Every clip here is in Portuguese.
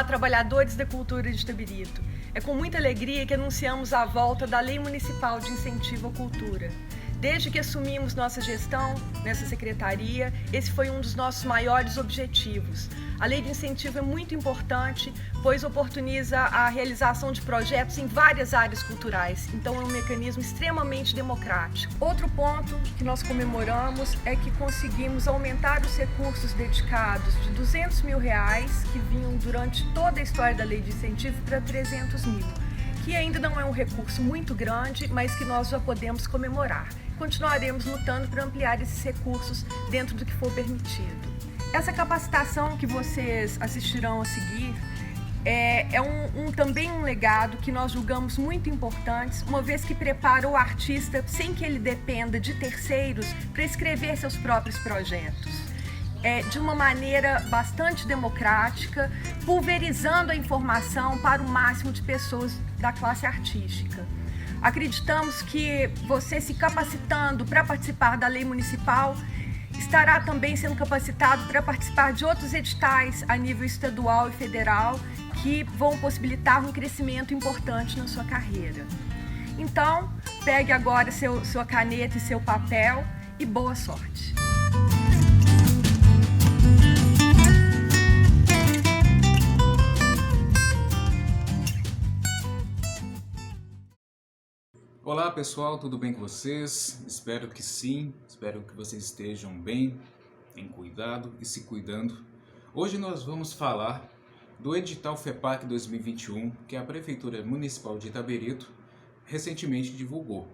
Olá, trabalhadores da cultura de Itabirito. É com muita alegria que anunciamos a volta da Lei Municipal de Incentivo à Cultura. Desde que assumimos nossa gestão nessa secretaria, esse foi um dos nossos maiores objetivos. A lei de incentivo é muito importante, pois oportuniza a realização de projetos em várias áreas culturais, então é um mecanismo extremamente democrático. Outro ponto que nós comemoramos é que conseguimos aumentar os recursos dedicados de R$200 mil, que vinham durante toda a história da lei de incentivo, para 300 mil, que ainda não é um recurso muito grande, mas que nós já podemos comemorar. Continuaremos lutando para ampliar esses recursos dentro do que for permitido. Essa capacitação que vocês assistirão a seguir é também um legado que nós julgamos muito importante, uma vez que prepara o artista sem que ele dependa de terceiros para escrever seus próprios projetos. De uma maneira bastante democrática, pulverizando a informação para o máximo de pessoas da classe artística. Acreditamos que você, se capacitando para participar da lei municipal, estará também sendo capacitado para participar de outros editais a nível estadual e federal que vão possibilitar um crescimento importante na sua carreira. Então, pegue agora sua caneta e seu papel e boa sorte! Olá pessoal, tudo bem com vocês? Espero que sim, espero que vocês estejam bem, em cuidado e se cuidando. Hoje nós vamos falar do edital FEPAC 2021 que a Prefeitura Municipal de Itabirito recentemente divulgou.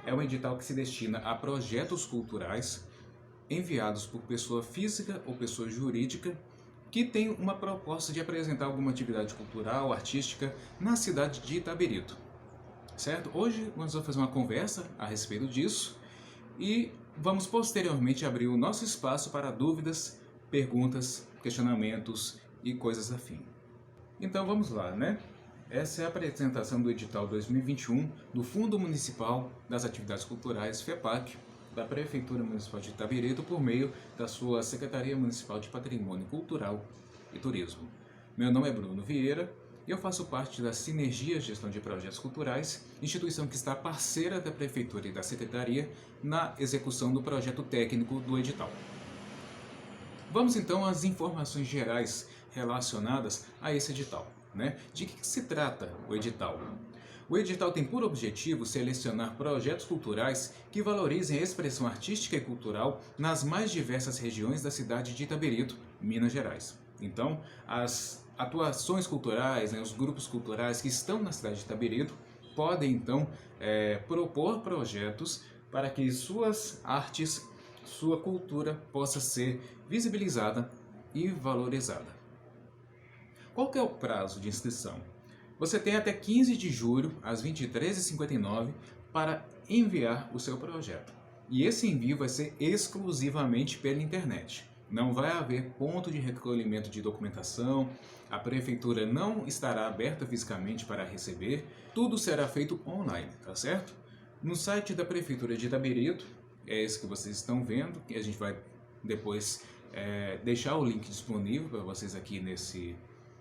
É um edital que se destina a projetos culturais enviados por pessoa física ou pessoa jurídica que tem uma proposta de apresentar alguma atividade cultural, artística na cidade de Itabirito. Certo? Hoje nós vamos fazer uma conversa a respeito disso e vamos posteriormente abrir o nosso espaço para dúvidas, perguntas, questionamentos e coisas afim. Então vamos lá, né? Essa é a apresentação do edital 2021 do Fundo Municipal das Atividades Culturais, FEPAC, da Prefeitura Municipal de Itabirito por meio da sua Secretaria Municipal de Patrimônio Cultural e Turismo. Meu nome é Bruno Vieira. Eu faço parte da Sinergia Gestão de Projetos Culturais, instituição que está parceira da Prefeitura e da Secretaria na execução do projeto técnico do edital. Vamos então às informações gerais relacionadas a esse edital, né? De que se trata o edital? O edital tem por objetivo selecionar projetos culturais que valorizem a expressão artística e cultural nas mais diversas regiões da cidade de Itabirito, Minas Gerais. Então, as atuações culturais, né, os grupos culturais que estão na cidade de Itabirito podem então propor projetos para que suas artes, sua cultura possa ser visibilizada e valorizada. Qual que é o prazo de inscrição? Você tem até 15 de julho, às 23h59, para enviar o seu projeto. E esse envio vai ser exclusivamente pela internet. Não vai haver ponto de recolhimento de documentação, a prefeitura não estará aberta fisicamente para receber, tudo será feito online, tá certo? No site da Prefeitura de Itabirito, é esse que vocês estão vendo, que a gente vai depois deixar o link disponível para vocês aqui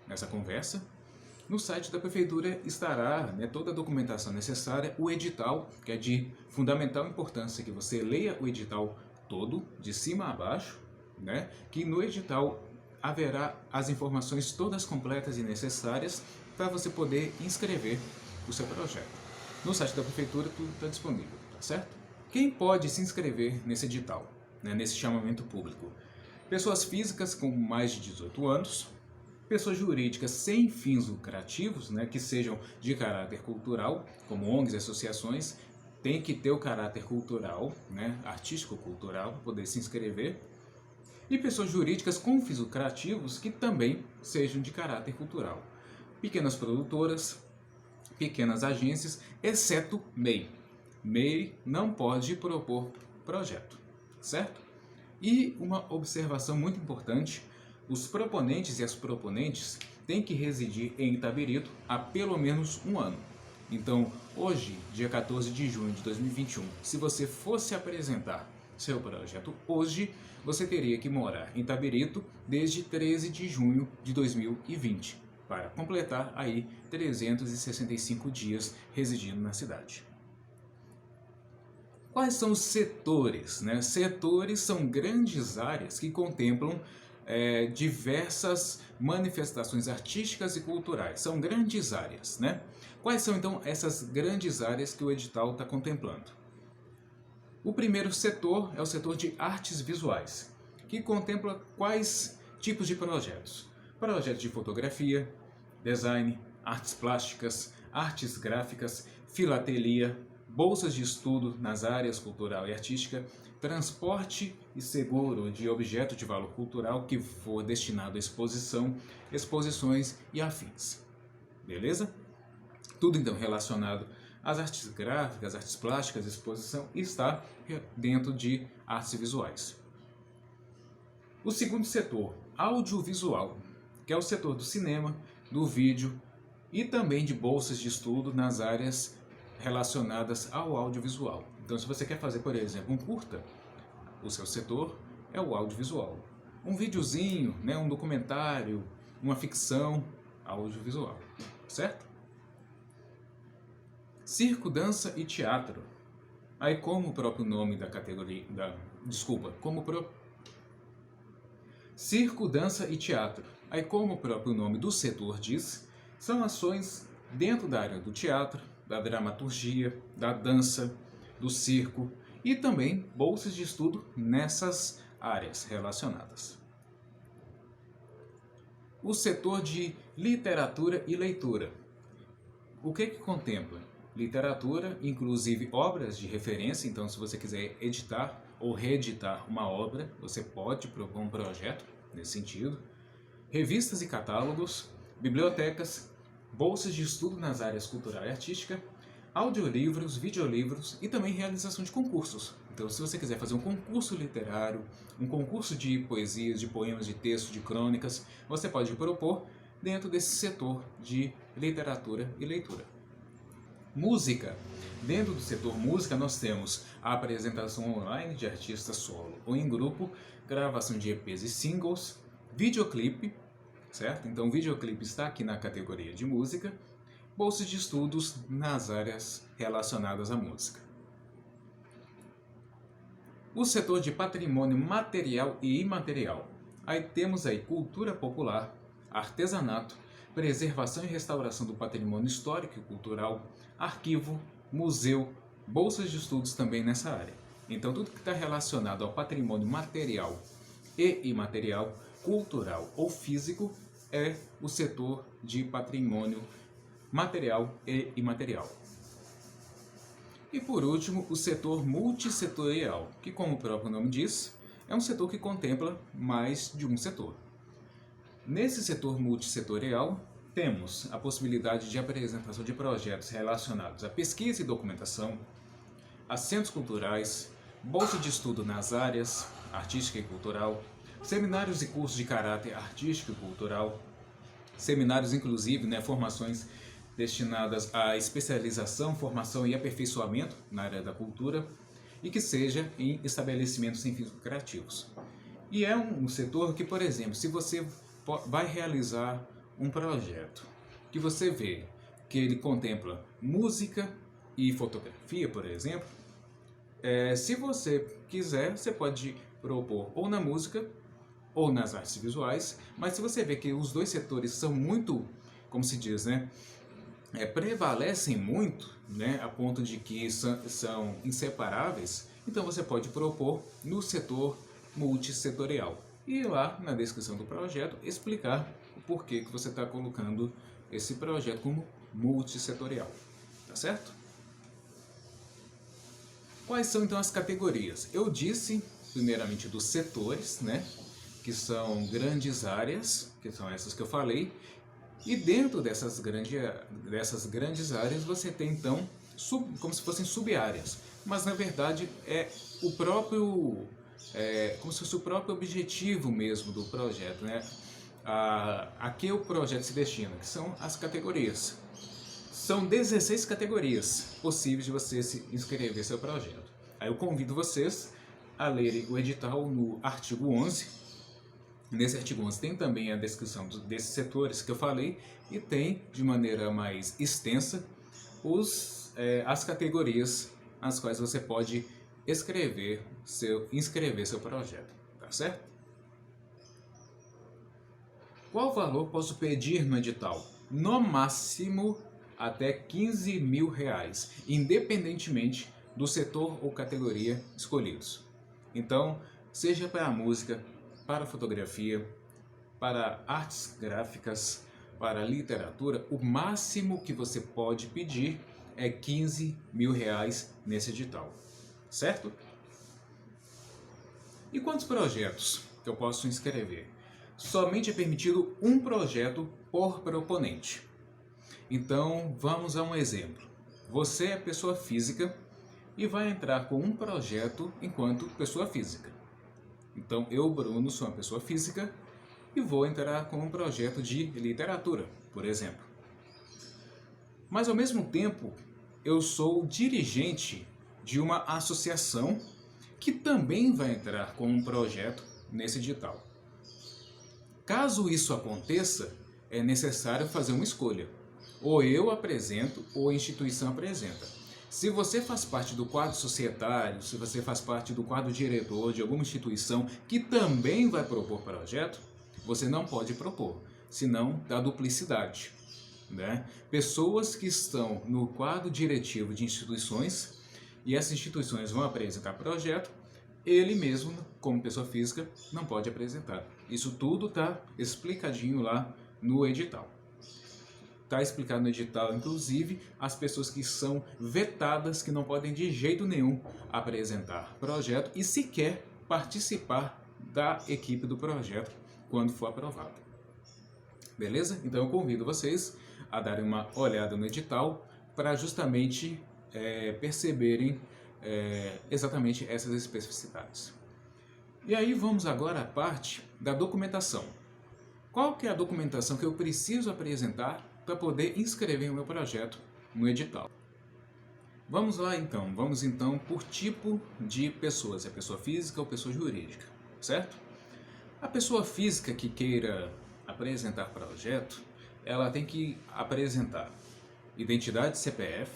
nessa conversa. No site da Prefeitura estará toda a documentação necessária, o edital, que é de fundamental importância que você leia o edital todo, de cima a baixo, que no edital haverá as informações todas completas e necessárias para você poder inscrever o seu projeto. No site da Prefeitura tudo está disponível, tá certo? Quem pode se inscrever nesse edital, nesse chamamento público? Pessoas físicas com mais de 18 anos, pessoas jurídicas sem fins lucrativos, que sejam de caráter cultural, como ONGs e associações, tem que ter o caráter cultural, artístico-cultural, para poder se inscrever. E pessoas jurídicas com fins lucrativos que também sejam de caráter cultural. Pequenas produtoras, pequenas agências, exceto MEI. MEI não pode propor projeto, certo? E uma observação muito importante, os proponentes e as proponentes têm que residir em Itabirito há pelo menos um ano. Então, hoje, dia 14 de junho de 2021, se você fosse apresentar seu projeto hoje, você teria que morar em Itabirito desde 13 de junho de 2020 para completar aí 365 dias residindo na cidade. Quais são os setores, né? Setores são grandes áreas que contemplam diversas manifestações artísticas e culturais. São grandes áreas, né? Quais são então essas grandes áreas que o edital está contemplando? O primeiro setor é o setor de artes visuais, que contempla quais tipos de projetos? Projetos de fotografia, design, artes plásticas, artes gráficas, filatelia, bolsas de estudo nas áreas cultural e artística, transporte e seguro de objeto de valor cultural que for destinado à exposição, exposições e afins. Beleza? Tudo então relacionado às artes gráficas, artes plásticas, exposição, está dentro de artes visuais. O segundo setor, audiovisual, que é o setor do cinema, do vídeo e também de bolsas de estudo nas áreas relacionadas ao audiovisual. Então, se você quer fazer, por exemplo, um curta, o seu setor é o audiovisual. Um videozinho, né, um documentário, uma ficção, audiovisual, certo? Circo, dança e teatro. Aí, como o próprio nome da categoria, Circo, dança e teatro. Aí, como o próprio nome do setor diz, são ações dentro da área do teatro, da dramaturgia, da dança, do circo e também bolsas de estudo nessas áreas relacionadas. O setor de literatura e leitura. O que contempla? Literatura, inclusive obras de referência. Então, se você quiser editar ou reeditar uma obra, você pode propor um projeto nesse sentido. Revistas e catálogos, bibliotecas, bolsas de estudo nas áreas cultural e artística, audiolivros, videolivros e também realização de concursos. Então, se você quiser fazer um concurso literário, um concurso de poesias, de poemas, de textos, de crônicas, você pode propor dentro desse setor de literatura e leitura. Música. Dentro do setor música, nós temos a apresentação online de artistas solo ou em grupo, gravação de EPs e singles, videoclipe, certo? Então, o videoclipe está aqui na categoria de música, bolsas de estudos nas áreas relacionadas à música. O setor de patrimônio material e imaterial. Aí temos aí cultura popular, artesanato, preservação e restauração do patrimônio histórico e cultural, arquivo, museu, bolsas de estudos também nessa área. Então, tudo que está relacionado ao patrimônio material e imaterial, cultural ou físico, é o setor de patrimônio material e imaterial. E por último, o setor multissetorial, que como o próprio nome diz, é um setor que contempla mais de um setor. Nesse setor multissetorial, temos a possibilidade de apresentação de projetos relacionados à pesquisa e documentação, a centros culturais, bolsa de estudo nas áreas artística e cultural, seminários e cursos de caráter artístico e cultural, seminários inclusive, formações destinadas à especialização, formação e aperfeiçoamento na área da cultura e que seja em estabelecimentos sem fins lucrativos. E é um setor que, por exemplo, se você vai realizar um projeto que você vê que ele contempla música e fotografia, por exemplo, se você quiser, você pode propor ou na música ou nas artes visuais, mas se você vê que os dois setores são muito, como se diz, prevalecem muito, a ponto de que são inseparáveis, então você pode propor no setor multissetorial. E lá na descrição do projeto explicar o porquê que você está colocando esse projeto como multissetorial, tá certo? Quais são então as categorias? Eu disse primeiramente dos setores, que são grandes áreas, que são essas que eu falei, e dentro dessas grandes áreas você tem então como se fossem sub-áreas, mas na verdade é o próprio como se fosse o próprio objetivo mesmo do projeto, a que o projeto se destina, que são as categorias. São 16 categorias possíveis de você se inscrever seu projeto. Aí eu convido vocês a lerem o edital no artigo 11, Nesse artigo 11 tem também a descrição desses setores que eu falei e tem, de maneira mais extensa, as categorias as quais você pode inscrever seu projeto, tá certo? Qual valor posso pedir no edital? No máximo até R$ 15.000, independentemente do setor ou categoria escolhidos. Então, seja para a música, para a fotografia, para artes gráficas, para a literatura, o máximo que você pode pedir é R$ 15.000 nesse edital, certo? E quantos projetos que eu posso inscrever? Somente é permitido um projeto por proponente. Então, vamos a um exemplo. Você é pessoa física e vai entrar com um projeto enquanto pessoa física. Então, eu, Bruno, sou uma pessoa física e vou entrar com um projeto de literatura, por exemplo. Mas, ao mesmo tempo, eu sou dirigente de uma associação que também vai entrar com um projeto nesse edital. Caso isso aconteça, é necessário fazer uma escolha. Ou eu apresento ou a instituição apresenta. Se você faz parte do quadro societário, se você faz parte do quadro diretor de alguma instituição que também vai propor projeto, você não pode propor, senão dá duplicidade, né? Pessoas que estão no quadro diretivo de instituições e essas instituições vão apresentar projeto, ele mesmo, como pessoa física, não pode apresentar. Isso tudo está explicadinho lá no edital. Está explicado no edital, inclusive, as pessoas que são vetadas, que não podem de jeito nenhum apresentar projeto e sequer participar da equipe do projeto quando for aprovado. Beleza? Então eu convido vocês a darem uma olhada no edital para justamente perceberem exatamente essas especificidades. E aí vamos agora à parte da documentação. Qual que é a documentação que eu preciso apresentar para poder inscrever o meu projeto no edital? Vamos lá então, vamos então por tipo de pessoas, é pessoa física ou pessoa jurídica, certo? A pessoa física que queira apresentar projeto, ela tem que apresentar identidade CPF,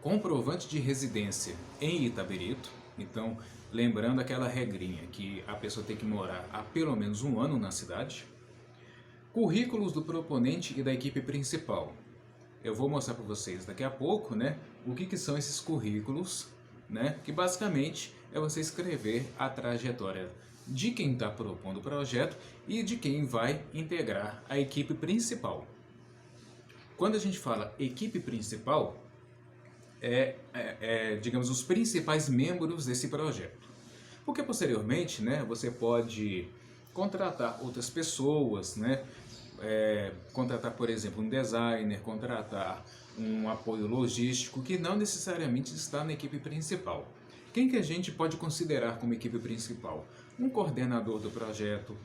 comprovante de residência em Itabirito, então lembrando aquela regrinha que a pessoa tem que morar há pelo menos um ano na cidade, currículos do proponente e da equipe principal. Eu vou mostrar para vocês daqui a pouco, né, o que são esses currículos, né, que basicamente é você escrever a trajetória de quem está propondo o projeto e de quem vai integrar a equipe principal. Quando a gente fala equipe principal, digamos, os principais membros desse projeto. Porque posteriormente, né, você pode contratar outras pessoas, né, contratar, por exemplo, um designer, contratar um apoio logístico que não necessariamente está na equipe principal. Quem que a gente pode considerar como equipe principal? Um coordenador do projeto,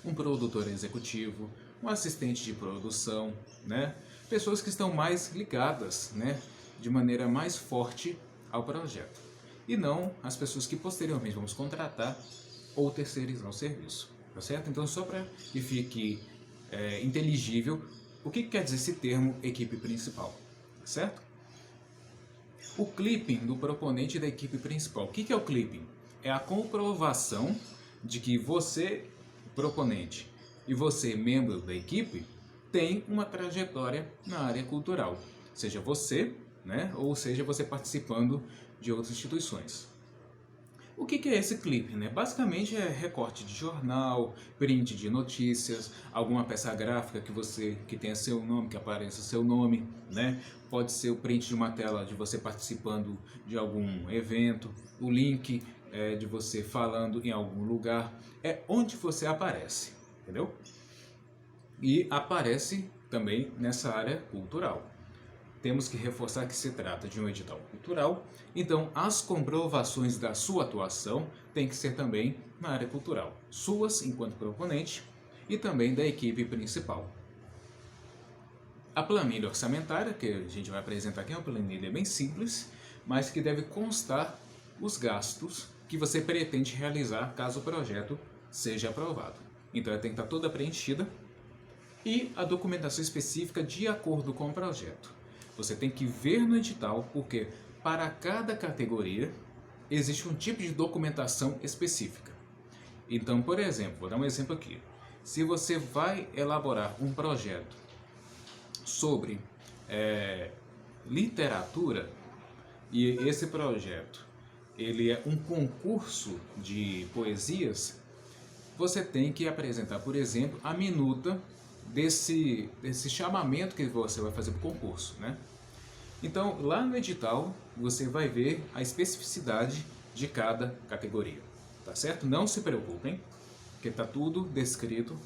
um produtor executivo, um assistente de produção, né? Pessoas que estão mais ligadas, né, de maneira mais forte ao projeto. E não as pessoas que posteriormente vamos contratar ou terceirizar o serviço, tá certo? Então, só para que fique inteligível o que quer dizer esse termo equipe principal, certo? O clipping do proponente da equipe principal. O que é o clipping? É a comprovação de que você, proponente, e você, membro da equipe, tem uma trajetória na área cultural. Seja você, né, ou seja você participando de outras instituições. O que é esse clipe, né? Basicamente é recorte de jornal, print de notícias, alguma peça gráfica que tenha seu nome, que apareça seu nome, né? Pode ser o print de uma tela de você participando de algum evento, o link de você falando em algum lugar, é onde você aparece, entendeu? E aparece também nessa área cultural. Temos que reforçar que se trata de um edital cultural, então as comprovações da sua atuação têm que ser também na área cultural, suas enquanto proponente e também da equipe principal. A planilha orçamentária, que a gente vai apresentar aqui, é uma planilha bem simples, mas que deve constar os gastos que você pretende realizar caso o projeto seja aprovado. Então ela tem que estar toda preenchida e a documentação específica de acordo com o projeto. Você tem que ver no edital, porque para cada categoria existe um tipo de documentação específica. Então, por exemplo, vou dar um exemplo aqui. Se você vai elaborar um projeto sobre literatura, e esse projeto ele é um concurso de poesias, você tem que apresentar, por exemplo, a minuta desse chamamento que você vai fazer para o concurso, né? Então, lá no edital, você vai ver a especificidade de cada categoria, tá certo? Não se preocupem, porque está tudo descrito,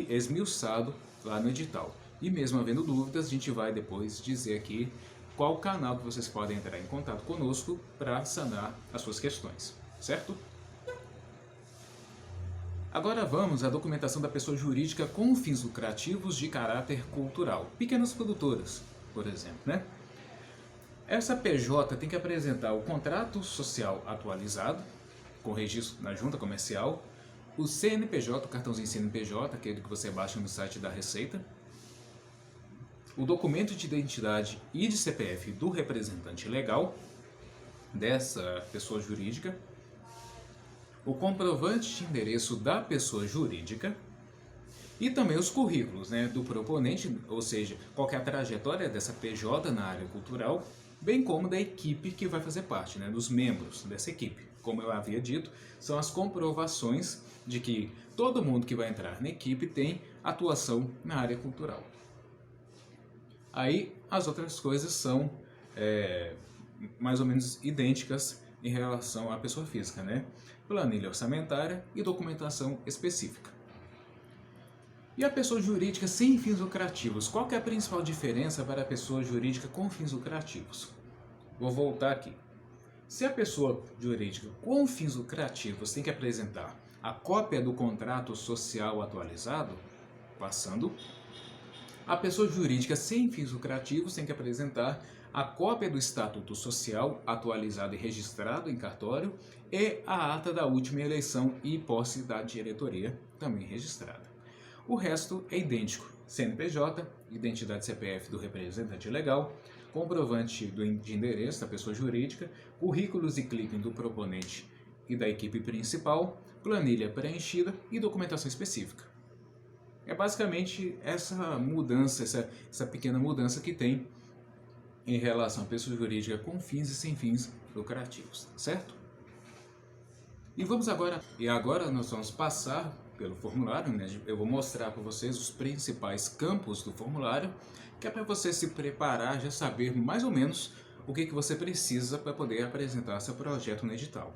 esmiuçado lá no edital. E mesmo havendo dúvidas, a gente vai depois dizer aqui qual canal que vocês podem entrar em contato conosco para sanar as suas questões, certo? Agora vamos à documentação da pessoa jurídica com fins lucrativos de caráter cultural. Pequenas produtoras, por exemplo, né? Essa PJ tem que apresentar o contrato social atualizado, com registro na junta comercial, o CNPJ, o cartãozinho CNPJ, aquele que você baixa no site da Receita, o documento de identidade e de CPF do representante legal dessa pessoa jurídica, o comprovante de endereço da pessoa jurídica e também os currículos, né, do proponente, ou seja, qual que é a trajetória dessa PJ na área cultural, bem como da equipe que vai fazer parte, né, dos membros dessa equipe. Como eu havia dito, são as comprovações de que todo mundo que vai entrar na equipe tem atuação na área cultural. Aí as outras coisas são mais ou menos idênticas em relação à pessoa física, né? Planilha orçamentária e documentação específica. E a pessoa jurídica sem fins lucrativos? Qual que é a principal diferença para a pessoa jurídica com fins lucrativos? Vou voltar aqui. Se a pessoa jurídica com fins lucrativos tem que apresentar a cópia do contrato social atualizado, passando, a pessoa jurídica sem fins lucrativos tem que apresentar a cópia do Estatuto Social atualizado e registrado em cartório e a ata da última eleição e posse da diretoria também registrada. O resto é idêntico: CNPJ, identidade CPF do representante legal, comprovante de endereço da pessoa jurídica, currículos e clipping do proponente e da equipe principal, planilha preenchida e documentação específica. É basicamente essa mudança, essa pequena mudança que tem em relação à pessoa jurídica com fins e sem fins lucrativos, certo? Agora nós vamos passar pelo formulário, né? Eu vou mostrar para vocês os principais campos do formulário, que é para você se preparar, já saber mais ou menos o que você precisa para poder apresentar seu projeto no edital.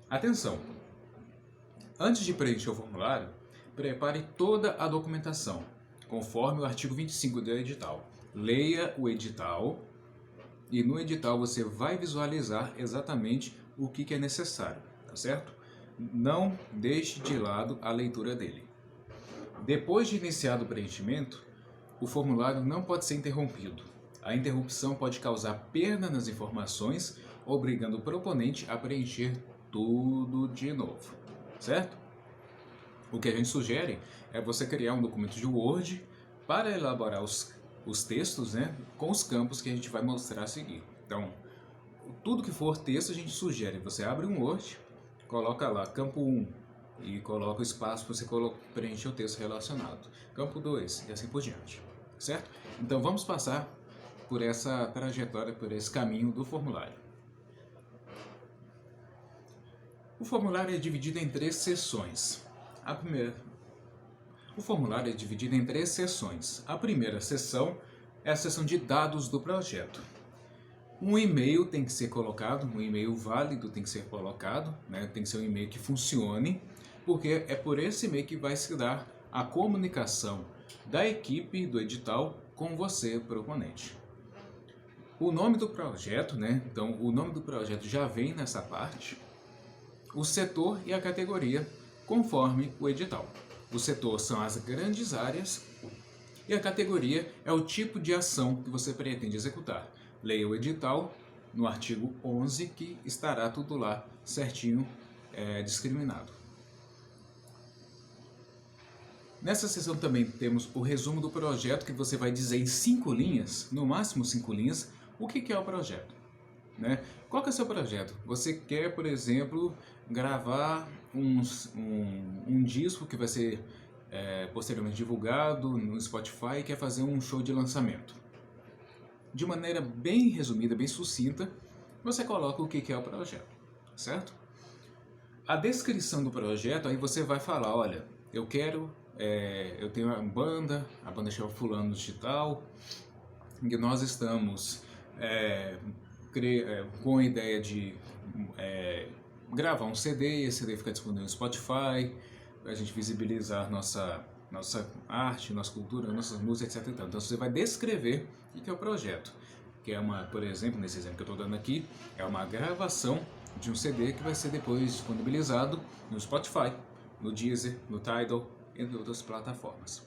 Atenção! Antes de preencher o formulário, prepare toda a documentação, conforme o artigo 25 do edital. Leia o edital e no edital você vai visualizar exatamente o que é necessário, tá certo? Não deixe de lado a leitura dele. Depois de iniciado o preenchimento, o formulário não pode ser interrompido. A interrupção pode causar perda nas informações, obrigando o proponente a preencher tudo de novo, certo? O que a gente sugere é você criar um documento de Word para elaborar os textos, né, com os campos que a gente vai mostrar a seguir. Então, tudo que for texto a gente sugere, você abre um Word, coloca lá campo 1 e coloca o espaço para você preencher o texto relacionado. Campo 2 e assim por diante, certo? Então vamos passar por essa trajetória, por esse caminho do formulário. O formulário é dividido em 3 seções. O formulário é dividido em 3 seções. A primeira seção é a seção de dados do projeto. Um e-mail tem que ser colocado, um e-mail válido tem que ser colocado, né? Tem que ser um e-mail que funcione, porque é por esse e-mail que vai se dar a comunicação da equipe do edital com você, proponente. O nome do projeto, né? Então, o nome do projeto já vem nessa parte. O setor e a categoria, conforme o edital. O setor são as grandes áreas e a categoria é o tipo de ação que você pretende executar. Leia o edital no artigo 11, que estará tudo lá certinho discriminado, Nessa seção também temos o resumo do projeto, que você vai dizer em 5 linhas, no máximo 5 linhas, o que é o projeto, né? Qual que é o seu projeto? Você quer, por exemplo, gravar um disco que vai ser posteriormente divulgado no Spotify e quer fazer um show de lançamento. De maneira bem resumida, bem sucinta, você coloca o que é o projeto, certo? A descrição do projeto, aí você vai falar, olha, eu tenho uma banda, a banda chama Fulano Digital, e nós estamos com a ideia de gravar um CD, e esse CD fica disponível no Spotify, a gente visibilizar nossa arte, nossa cultura, nossas músicas, etc. Então você vai descrever o que é o projeto, que é por exemplo, nesse exemplo que eu estou dando aqui, é uma gravação de um CD que vai ser depois disponibilizado no Spotify, no Deezer, no Tidal, entre outras plataformas.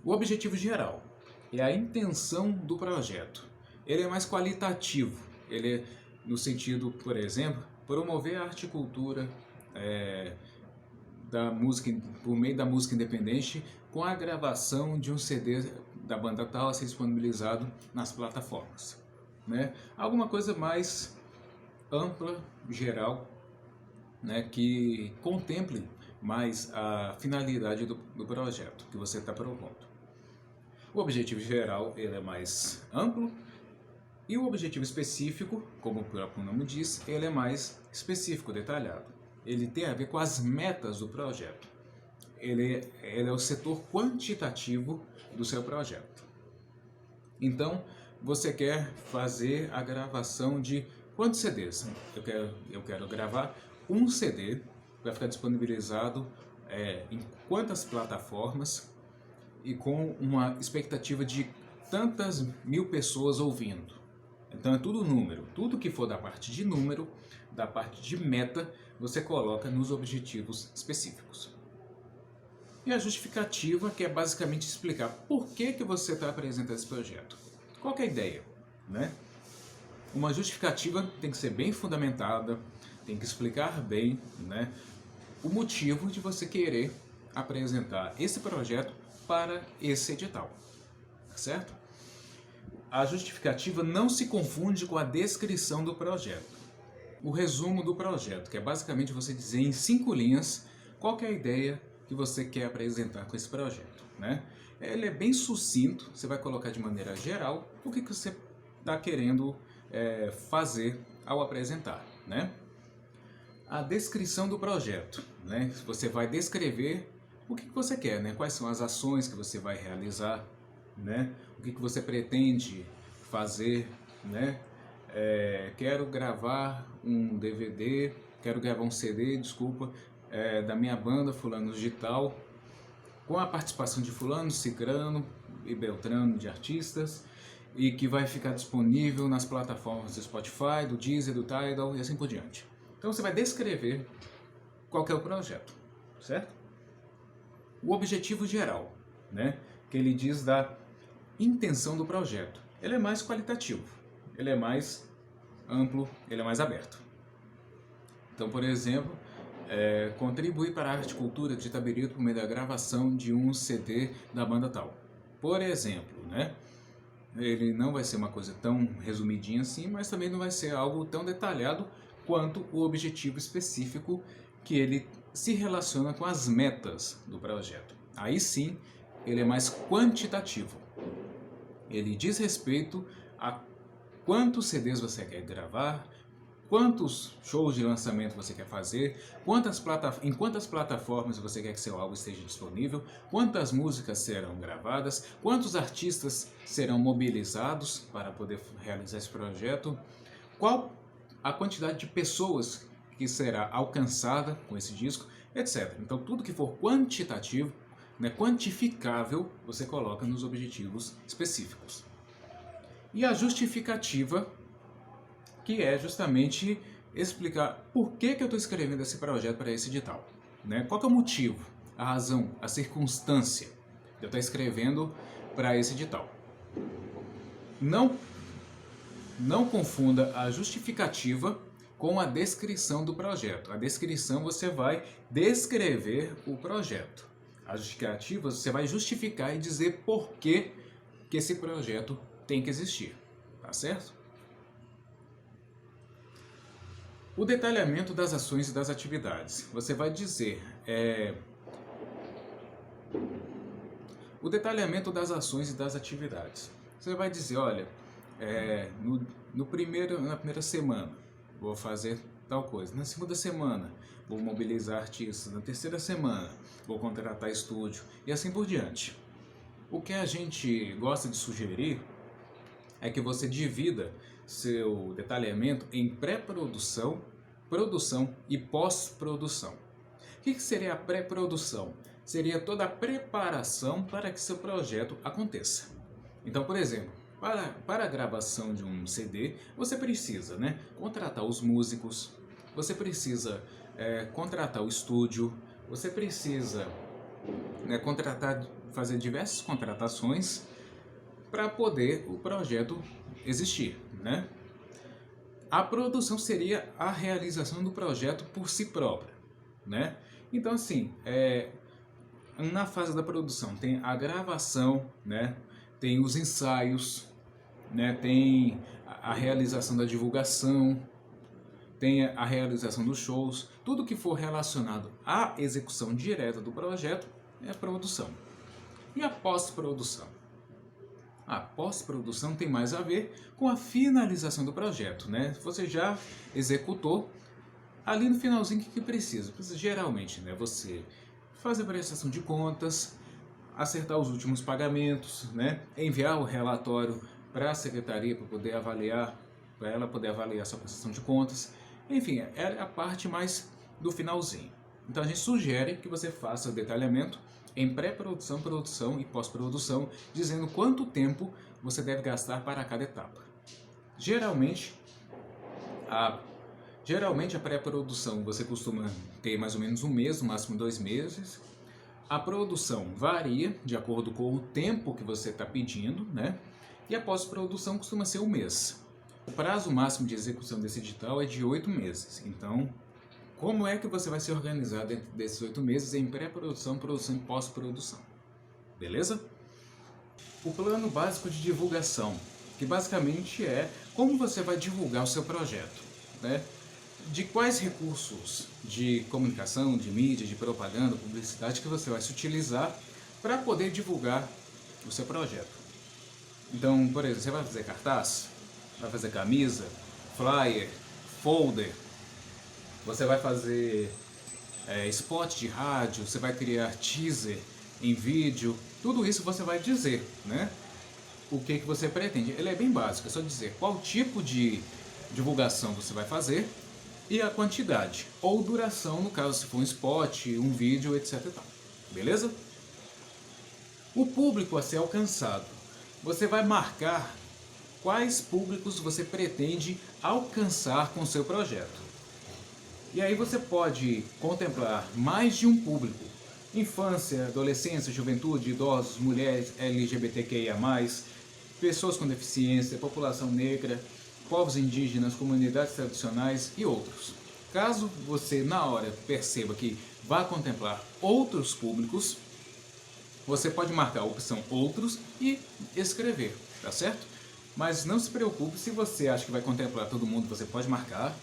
O objetivo geral é a intenção do projeto. Ele é mais qualitativo, ele é no sentido, por exemplo, promover a arte e cultura da música, por meio da música independente, com a gravação de um CD da banda tal a ser disponibilizado nas plataformas, né? Alguma coisa mais ampla, geral, né, que contemple mais a finalidade do projeto que você está propondo. O objetivo geral ele é mais amplo e o objetivo específico, como o próprio nome diz, ele é mais específico, detalhado. Ele tem a ver com as metas do projeto. Ele é o setor quantitativo do seu projeto. Então, você quer fazer a gravação de quantos CDs? Eu quero gravar um CD, vai ficar disponibilizado em quantas plataformas e com uma expectativa de tantas mil pessoas ouvindo. Então é tudo número, tudo que for da parte de número, da parte de meta, você coloca nos objetivos específicos. E a justificativa, que é basicamente explicar por que você está apresentando esse projeto. Qual que é a ideia, né? Uma justificativa tem que ser bem fundamentada, tem que explicar bem, né, o motivo de você querer apresentar esse projeto para esse edital, certo? A justificativa não se confunde com a descrição do projeto. O resumo do projeto, que é basicamente você dizer em 5 linhas qual que é a ideia que você quer apresentar com esse projeto, né? Ele é bem sucinto, você vai colocar de maneira geral o que você está querendo fazer ao apresentar, né? A descrição do projeto, né? Você vai descrever o que você quer, né? Quais são as ações que você vai realizar, né? O que você pretende fazer, né? Quero gravar um DVD, quero gravar um CD, desculpa, da minha banda Fulano Digital, com a participação de fulano, cicrano e beltrano de artistas, e que vai ficar disponível nas plataformas do Spotify, do Deezer, do Tidal e assim por diante. Então você vai descrever qual que é o projeto, certo? O objetivo geral, né, que ele diz da intenção do projeto, ele é mais qualitativo, ele é mais amplo, ele é mais aberto. Então, por exemplo, contribuir para a arte e cultura de Itabirito por meio da gravação de um CD da banda tal. Por exemplo, né? Ele não vai ser uma coisa tão resumidinha assim, mas também não vai ser algo tão detalhado quanto o objetivo específico que ele se relaciona com as metas do projeto. Aí sim, ele é mais quantitativo. Ele diz respeito a quantos CDs você quer gravar, quantos shows de lançamento você quer fazer, em quantas plataformas você quer que seu álbum esteja disponível, quantas músicas serão gravadas, quantos artistas serão mobilizados para poder realizar esse projeto, qual a quantidade de pessoas que será alcançada com esse disco, etc. Então tudo que for quantitativo, né, quantificável, você coloca nos objetivos específicos. E a justificativa, que é justamente explicar por que eu estou escrevendo esse projeto para esse edital, né? Qual que é o motivo, a razão, a circunstância de eu estar escrevendo para esse edital. Não confunda a justificativa com a descrição do projeto. A descrição você vai descrever o projeto. As justificativas, você vai justificar e dizer por que esse projeto tem que existir, tá certo? O detalhamento das ações e das atividades. Você vai dizer o detalhamento das ações e das atividades. Você vai dizer, olha, na primeira semana vou fazer tal coisa. Na segunda semana vou mobilizar artistas. Na terceira semana vou contratar estúdio e assim por diante. O que a gente gosta de sugerir é que você divida seu detalhamento em pré-produção, produção e pós-produção. O que seria a pré-produção? Seria toda a preparação para que seu projeto aconteça. Então, por exemplo, para a gravação de um CD, você precisa, contratar os músicos, você precisa contratar o estúdio, você precisa fazer diversas contratações para poder o projeto existir, A produção seria a realização do projeto por si própria, Então, assim, na fase da produção tem a gravação, tem os ensaios, tem a realização da divulgação, tem a realização dos shows, tudo que for relacionado à execução direta do projeto é a produção. E a pós-produção? A pós-produção tem mais a ver com a finalização do projeto, Você já executou, ali no finalzinho o que precisa? Precisa geralmente, você fazer a prestação de contas, acertar os últimos pagamentos, enviar o relatório para a secretaria para poder avaliar, para ela poder avaliar sua prestação de contas. Enfim, é a parte mais do finalzinho. Então a gente sugere que você faça o detalhamento em pré-produção, produção e pós-produção, dizendo quanto tempo você deve gastar para cada etapa. Geralmente a pré-produção você costuma ter mais ou menos um mês, no máximo 2 meses. A produção varia de acordo com o tempo que você está pedindo, E a pós-produção costuma ser um mês. O prazo máximo de execução desse edital é de 8 meses. Então, como é que você vai se organizar dentro desses 8 meses em pré-produção, produção e pós-produção? Beleza? O plano básico de divulgação, que basicamente é como você vai divulgar o seu projeto, De quais recursos de comunicação, de mídia, de propaganda, publicidade que você vai se utilizar para poder divulgar o seu projeto. Então, por exemplo, você vai fazer cartaz, vai fazer camisa, flyer, folder, você vai fazer spot de rádio, você vai criar teaser em vídeo, tudo isso você vai dizer, O que você pretende. Ele é bem básico, é só dizer qual tipo de divulgação você vai fazer e a quantidade, ou duração, no caso se for um spot, um vídeo, etc. Beleza? O público a ser alcançado. Você vai marcar quais públicos você pretende alcançar com o seu projeto. E aí você pode contemplar mais de um público. Infância, adolescência, juventude, idosos, mulheres, LGBTQIA+, pessoas com deficiência, população negra, povos indígenas, comunidades tradicionais e outros. Caso você, na hora, perceba que vai contemplar outros públicos, você pode marcar a opção outros e escrever, tá certo? Mas não se preocupe, se você acha que vai contemplar todo mundo, você pode marcar,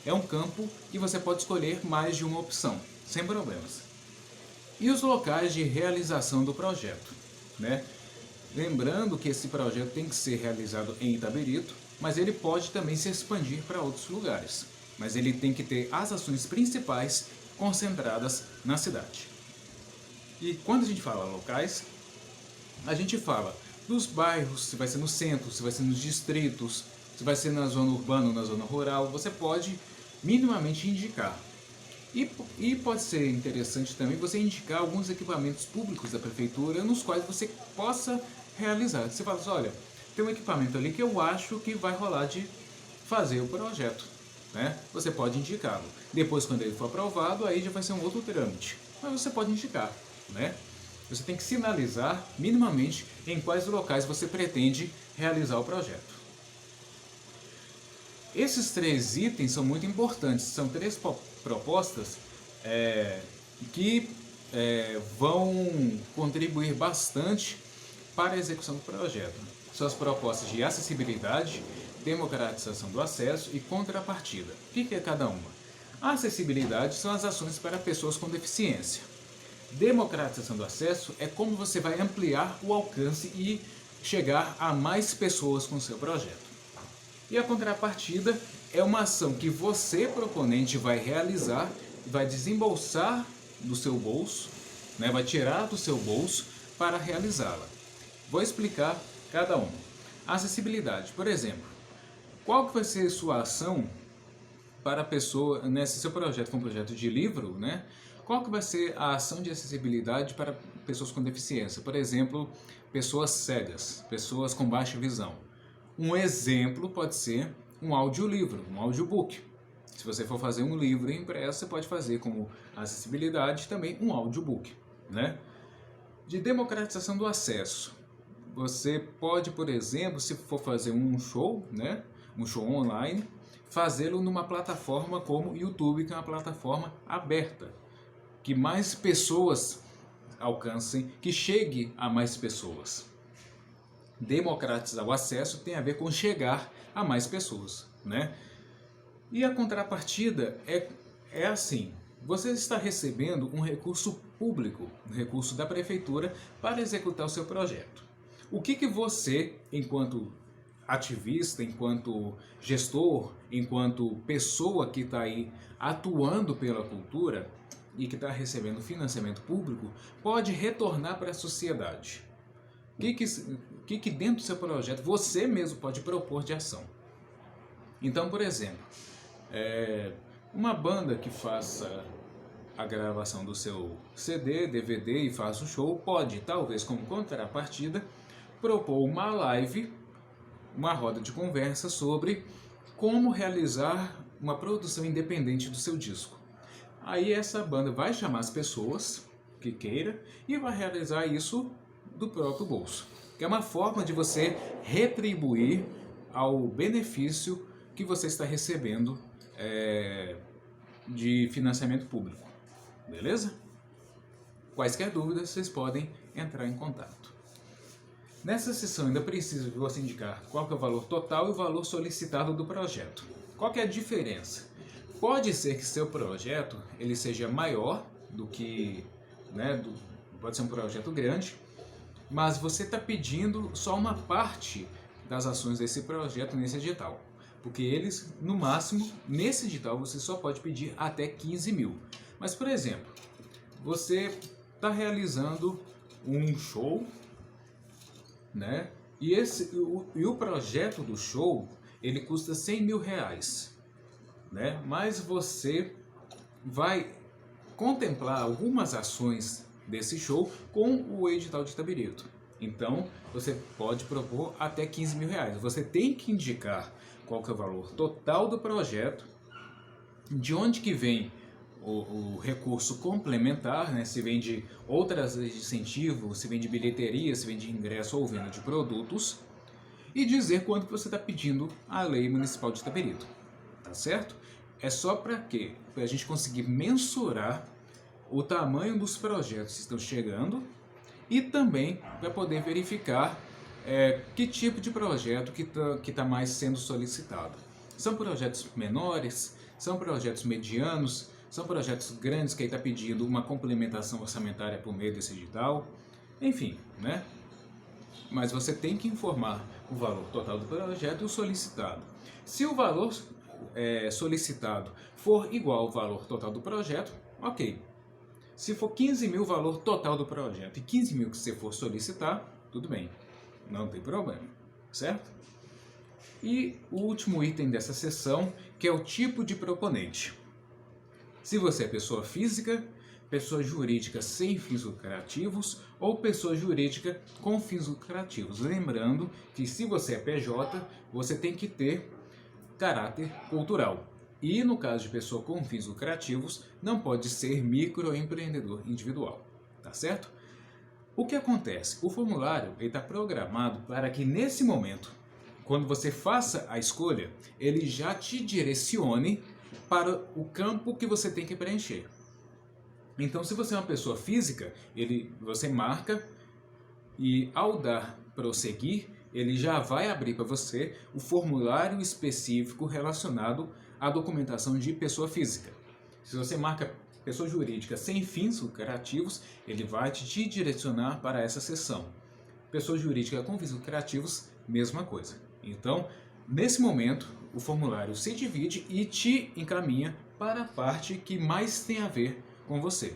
É um campo que você pode escolher mais de uma opção, sem problemas. E os locais de realização do projeto, Lembrando que esse projeto tem que ser realizado em Itabirito, mas ele pode também se expandir para outros lugares. Mas ele tem que ter as ações principais concentradas na cidade. E quando a gente fala locais, a gente fala dos bairros, se vai ser no centro, se vai ser nos distritos, se vai ser na zona urbana ou na zona rural, você pode minimamente indicar. E pode ser interessante também você indicar alguns equipamentos públicos da prefeitura nos quais você possa realizar. Você fala assim, olha, tem um equipamento ali que eu acho que vai rolar de fazer o projeto, Você pode indicá-lo. Depois, quando ele for aprovado, aí já vai ser um outro trâmite. Mas você pode indicar, Você tem que sinalizar minimamente em quais locais você pretende realizar o projeto. Esses 3 itens são muito importantes. São 3 propostas que vão contribuir bastante para a execução do projeto. São as propostas de acessibilidade, democratização do acesso e contrapartida. O que é cada uma? A acessibilidade são as ações para pessoas com deficiência. Democratização do acesso é como você vai ampliar o alcance e chegar a mais pessoas com o seu projeto. E a contrapartida é uma ação que você, proponente, vai realizar, vai desembolsar do seu bolso, né, vai tirar do seu bolso para realizá-la. Vou explicar cada uma. Acessibilidade, por exemplo, qual que vai ser a sua ação para a pessoa, né, se seu projeto for um projeto de livro, né, qual que vai ser a ação de acessibilidade para pessoas com deficiência? Por exemplo, pessoas cegas, pessoas com baixa visão. Um exemplo pode ser um audiolivro, um audiobook. Se você for fazer um livro impresso, você pode fazer como acessibilidade também um audiobook, né? De democratização do acesso. Você pode, por exemplo, se for fazer um show, né? Um show online, fazê-lo numa plataforma como o YouTube, que é uma plataforma aberta, que mais pessoas alcancem, que chegue a mais pessoas. Democratizar o acesso tem a ver com chegar a mais pessoas, né? E a contrapartida é assim, você está recebendo um recurso público, um recurso da prefeitura para executar o seu projeto. O que você, enquanto ativista, enquanto gestor, enquanto pessoa que está aí atuando pela cultura e que está recebendo financiamento público, pode retornar para a sociedade? O que dentro do seu projeto você mesmo pode propor de ação? Então, por exemplo, uma banda que faça a gravação do seu CD, DVD e faça um show, pode, talvez como contrapartida, propor uma live, uma roda de conversa sobre como realizar uma produção independente do seu disco. Aí essa banda vai chamar as pessoas que queira e vai realizar isso do próprio bolso, que é uma forma de você retribuir ao benefício que você está recebendo de financiamento público, beleza? Quaisquer dúvidas, vocês podem entrar em contato. Nessa sessão ainda preciso que você indicar qual que é o valor total e o valor solicitado do projeto. Qual que é a diferença? Pode ser que seu projeto ele seja maior do que, né, pode ser um projeto grande, mas você está pedindo só uma parte das ações desse projeto nesse edital. Porque eles, no máximo, nesse edital você só pode pedir até 15 mil. Mas, por exemplo, você está realizando um show, né? E o projeto do show, ele custa 100 mil reais, né? Mas você vai contemplar algumas ações desse show com o edital de Itabirito. Então, você pode propor até 15 mil reais. Você tem que indicar qual que é o valor total do projeto, de onde que vem o recurso complementar, né? Se vem de outras leis de incentivo, se vem de bilheteria, se vem de ingresso ou venda de produtos, e dizer quanto que você está pedindo à lei municipal de Itabirito, tá certo? É só para quê? Para a gente conseguir mensurar o tamanho dos projetos que estão chegando e também para poder verificar que tipo de projeto que tá mais sendo solicitado. São projetos menores, são projetos medianos, são projetos grandes que está pedindo uma complementação orçamentária por meio desse edital, enfim, né? Mas você tem que informar o valor total do projeto e o solicitado. Se o valor solicitado for igual ao valor total do projeto, ok. Se for 15 mil o valor total do projeto e 15 mil que você for solicitar, tudo bem, não tem problema, certo? E o último item dessa sessão, que é o tipo de proponente. Se você é pessoa física, pessoa jurídica sem fins lucrativos ou pessoa jurídica com fins lucrativos. Lembrando que se você é PJ, você tem que ter caráter cultural. E no caso de pessoa com fins lucrativos, não pode ser microempreendedor individual, tá certo? O que acontece? O formulário está programado para que nesse momento, quando você faça a escolha, ele já te direcione para o campo que você tem que preencher. Então, se você é uma pessoa física, você marca e ao dar prosseguir, ele já vai abrir para você o formulário específico relacionado à documentação de pessoa física. Se você marca pessoa jurídica sem fins lucrativos, ele vai te direcionar para essa seção. Pessoa jurídica com fins lucrativos, mesma coisa. Então, nesse momento, o formulário se divide e te encaminha para a parte que mais tem a ver com você.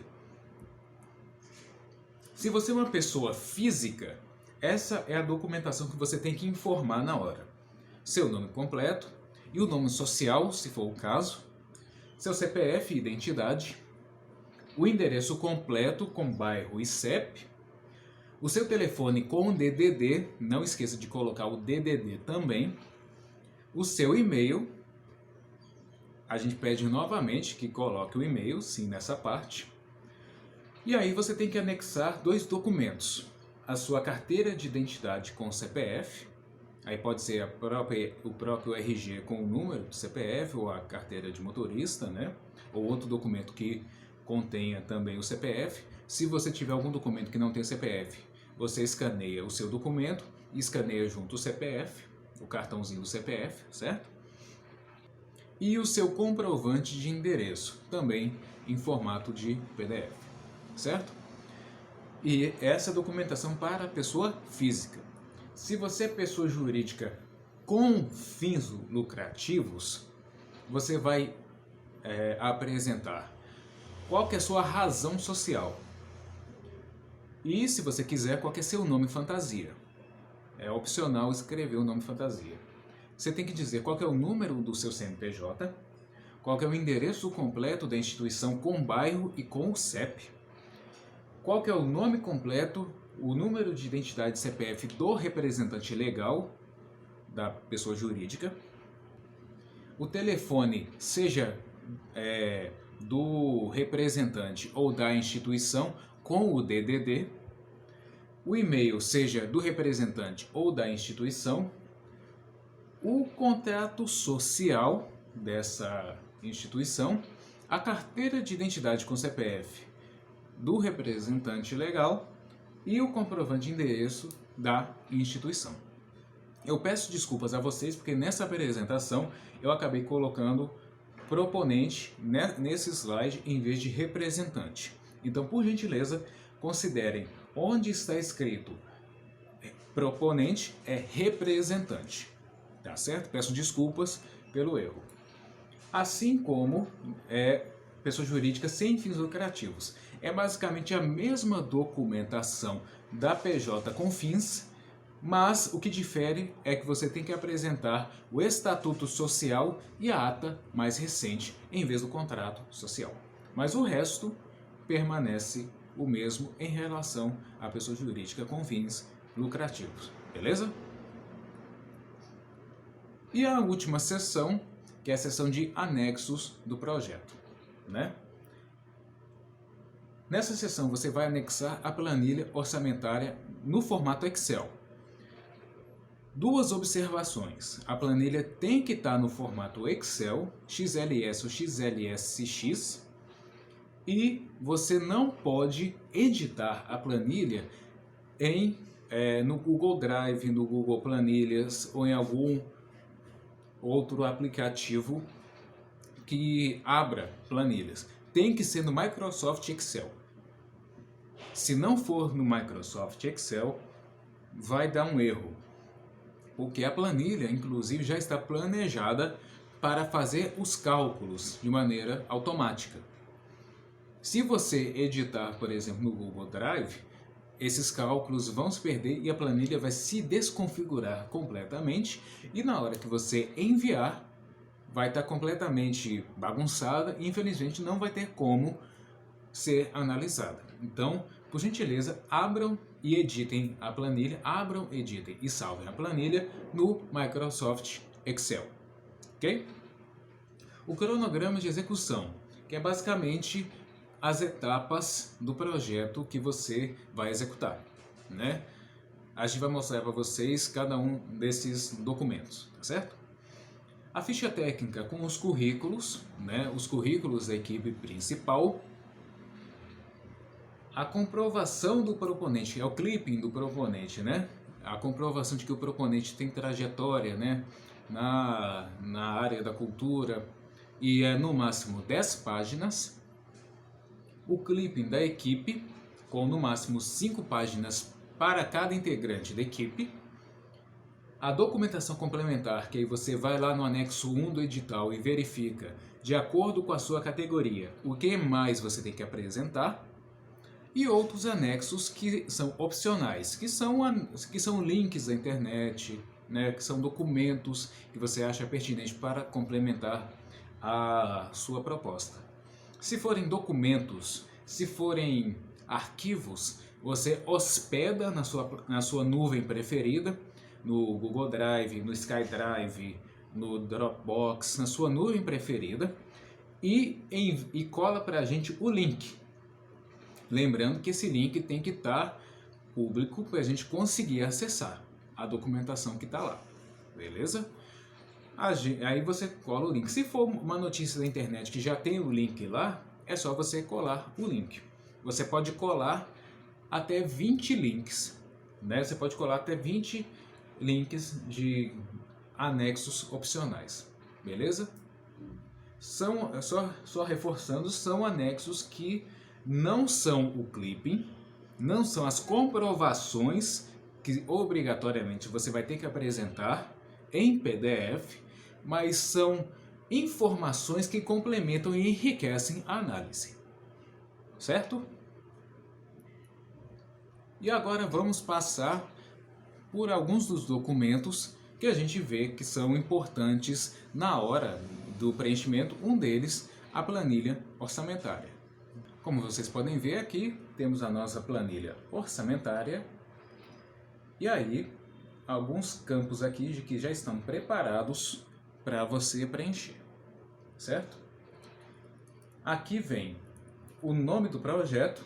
Se você é uma pessoa física, essa é a documentação que você tem que informar na hora. Seu nome completo e o nome social, se for o caso, seu CPF e identidade, o endereço completo com bairro e CEP, o seu telefone com DDD, não esqueça de colocar o DDD também, o seu e-mail, a gente pede novamente que coloque o e-mail, sim, nessa parte. E aí você tem que anexar 2 documentos, a sua carteira de identidade com CPF, aí pode ser o próprio RG com o número do CPF ou a carteira de motorista, né? Ou outro documento que contenha também o CPF. Se você tiver algum documento que não tem CPF, você escaneia o seu documento e escaneia junto o CPF, o cartãozinho do CPF, certo? E o seu comprovante de endereço, também em formato de PDF, certo? E essa é a documentação para a pessoa física. Se você é pessoa jurídica com fins lucrativos, você vai apresentar qual que é a sua razão social. E, se você quiser, qual que é seu nome fantasia. É opcional escrever o nome fantasia. Você tem que dizer qual que é o número do seu CNPJ, qual que é o endereço completo da instituição com bairro e com o CEP, qual que é o nome completo, o número de identidade CPF do representante legal da pessoa jurídica, o telefone, seja do representante ou da instituição, com o DDD, o e-mail, seja do representante ou da instituição, o contrato social dessa instituição, a carteira de identidade com CPF do representante legal e o comprovante de endereço da instituição. Eu peço desculpas a vocês porque nessa apresentação eu acabei colocando proponente nesse slide em vez de representante. Então, por gentileza, considerem onde está escrito proponente é representante. Tá certo? Peço desculpas pelo erro. Assim como pessoa jurídica sem fins lucrativos. É basicamente a mesma documentação da PJ com fins, mas o que difere é que você tem que apresentar o estatuto social e a ata mais recente em vez do contrato social. Mas o resto permanece o mesmo em relação à pessoa jurídica com fins lucrativos. Beleza? E a última seção, que é a seção de anexos do projeto, né? Nessa seção você vai anexar a planilha orçamentária no formato Excel. 2 observações. A planilha tem que estar no formato Excel, XLS ou XLSX, e você não pode editar a planilha no Google Drive, no Google Planilhas ou em algum outro aplicativo que abra planilhas. Tem que ser no Microsoft Excel. Se não for no Microsoft Excel, vai dar um erro, porque a planilha, inclusive, já está planejada para fazer os cálculos de maneira automática. Se você editar, por exemplo, no Google Drive, esses cálculos vão se perder e a planilha vai se desconfigurar completamente, e na hora que você enviar, vai estar completamente bagunçada e infelizmente não vai ter como ser analisada. Então, por gentileza, abram e editem a planilha, abram, editem e salvem a planilha no Microsoft Excel, ok? O cronograma de execução, que é basicamente as etapas do projeto que você vai executar, né? A gente vai mostrar para vocês cada um desses documentos, tá certo? A ficha técnica com os currículos, né? Os currículos da equipe principal, A comprovação do proponente, é o clipping do proponente, né? A comprovação de que o proponente tem trajetória, né? Na área da cultura, e é no máximo 10 páginas. O clipping da equipe, com no máximo 5 páginas para cada integrante da equipe. A documentação complementar, que aí você vai lá no anexo 1 do edital e verifica, de acordo com a sua categoria, o que mais você tem que apresentar. E outros anexos que são opcionais, que são links da internet, né, que são documentos que você acha pertinente para complementar a sua proposta. Se forem documentos, se forem arquivos, você hospeda na sua nuvem preferida, no Google Drive, no SkyDrive, no Dropbox, na sua nuvem preferida, e cola para a gente o link. Lembrando que esse link tem que estar público para a gente conseguir acessar a documentação que está lá, beleza? Aí você cola o link. Se for uma notícia da internet que já tem o link lá, é só você colar o link. Você pode colar até 20 links, né? Você pode colar até 20 links de anexos opcionais, beleza? Só reforçando, são anexos que não são o clipping, não são as comprovações que obrigatoriamente você vai ter que apresentar em PDF, mas são informações que complementam e enriquecem a análise, certo? E agora vamos passar por alguns dos documentos que a gente vê que são importantes na hora do preenchimento. Um deles, a planilha orçamentária. Como vocês podem ver aqui, temos a nossa planilha orçamentária e aí alguns campos aqui de que já estão preparados para você preencher, certo? Aqui vem o nome do projeto,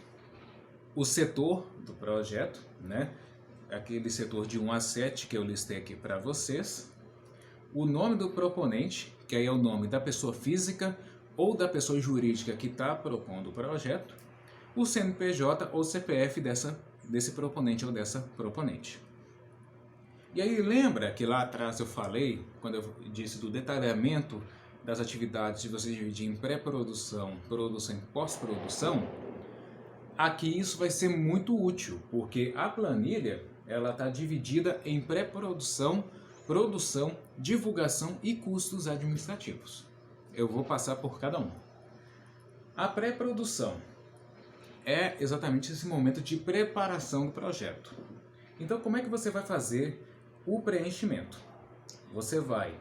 o setor do projeto, né? Aquele setor de 1 a 7 que eu listei aqui para vocês, o nome do proponente, que aí é o nome da pessoa física ou da pessoa jurídica que está propondo o projeto, o CNPJ ou CPF desse proponente ou dessa proponente. E aí lembra que lá atrás eu falei, quando eu disse do detalhamento das atividades de você dividir em pré-produção, produção e pós-produção? Aqui isso vai ser muito útil, porque a planilha ela está dividida em pré-produção, produção, divulgação e custos administrativos. Eu vou passar por cada um. A pré-produção é exatamente esse momento de preparação do projeto. Então, como é que você vai fazer o preenchimento? Você vai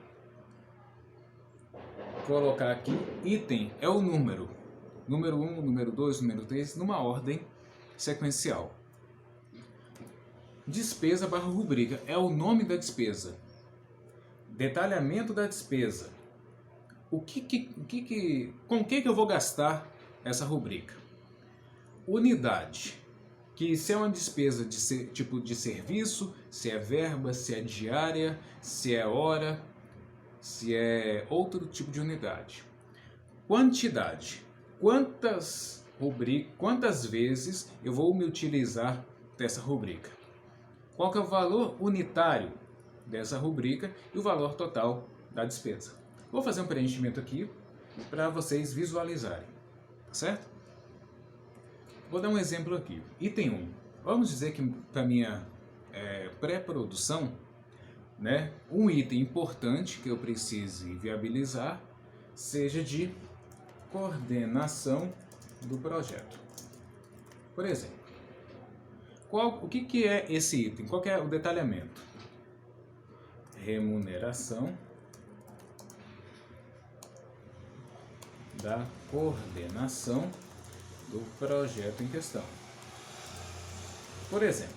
colocar aqui, item é o número 1, número 2, número 3, numa ordem sequencial. Despesa barra rubrica é o nome da despesa. Detalhamento da despesa. Com o que eu vou gastar essa rubrica? Unidade, que se é uma despesa de tipo de serviço, se é verba, se é diária, se é hora, se é outro tipo de unidade. Quantidade, quantas vezes eu vou me utilizar dessa rubrica. Qual que é o valor unitário dessa rubrica e o valor total da despesa. Vou fazer um preenchimento aqui para vocês visualizarem, tá certo? Vou dar um exemplo aqui. Item 1. Vamos dizer que para minha pré-produção, né, um item importante que eu precise viabilizar seja de coordenação do projeto. Por exemplo, o que é esse item? Qual que é o detalhamento? Remuneração da coordenação do projeto em questão. Por exemplo,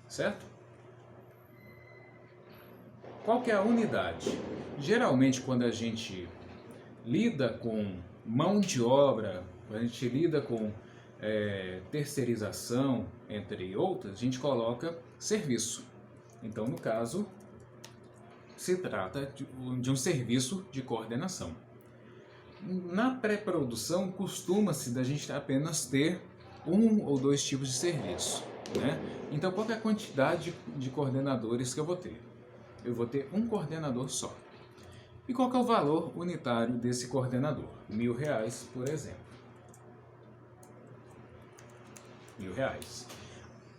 certo? Qual que é a unidade? Geralmente, quando a gente lida com mão de obra, quando a gente lida com terceirização, entre outras, a gente coloca serviço. Então, no caso, se trata de um serviço de coordenação. Na pré-produção, costuma-se da gente apenas ter um ou dois tipos de serviço, né? Então, qual que é a quantidade de coordenadores que eu vou ter? Eu vou ter um coordenador só. E qual que é o valor unitário desse coordenador? R$1.000, por exemplo. R$1.000.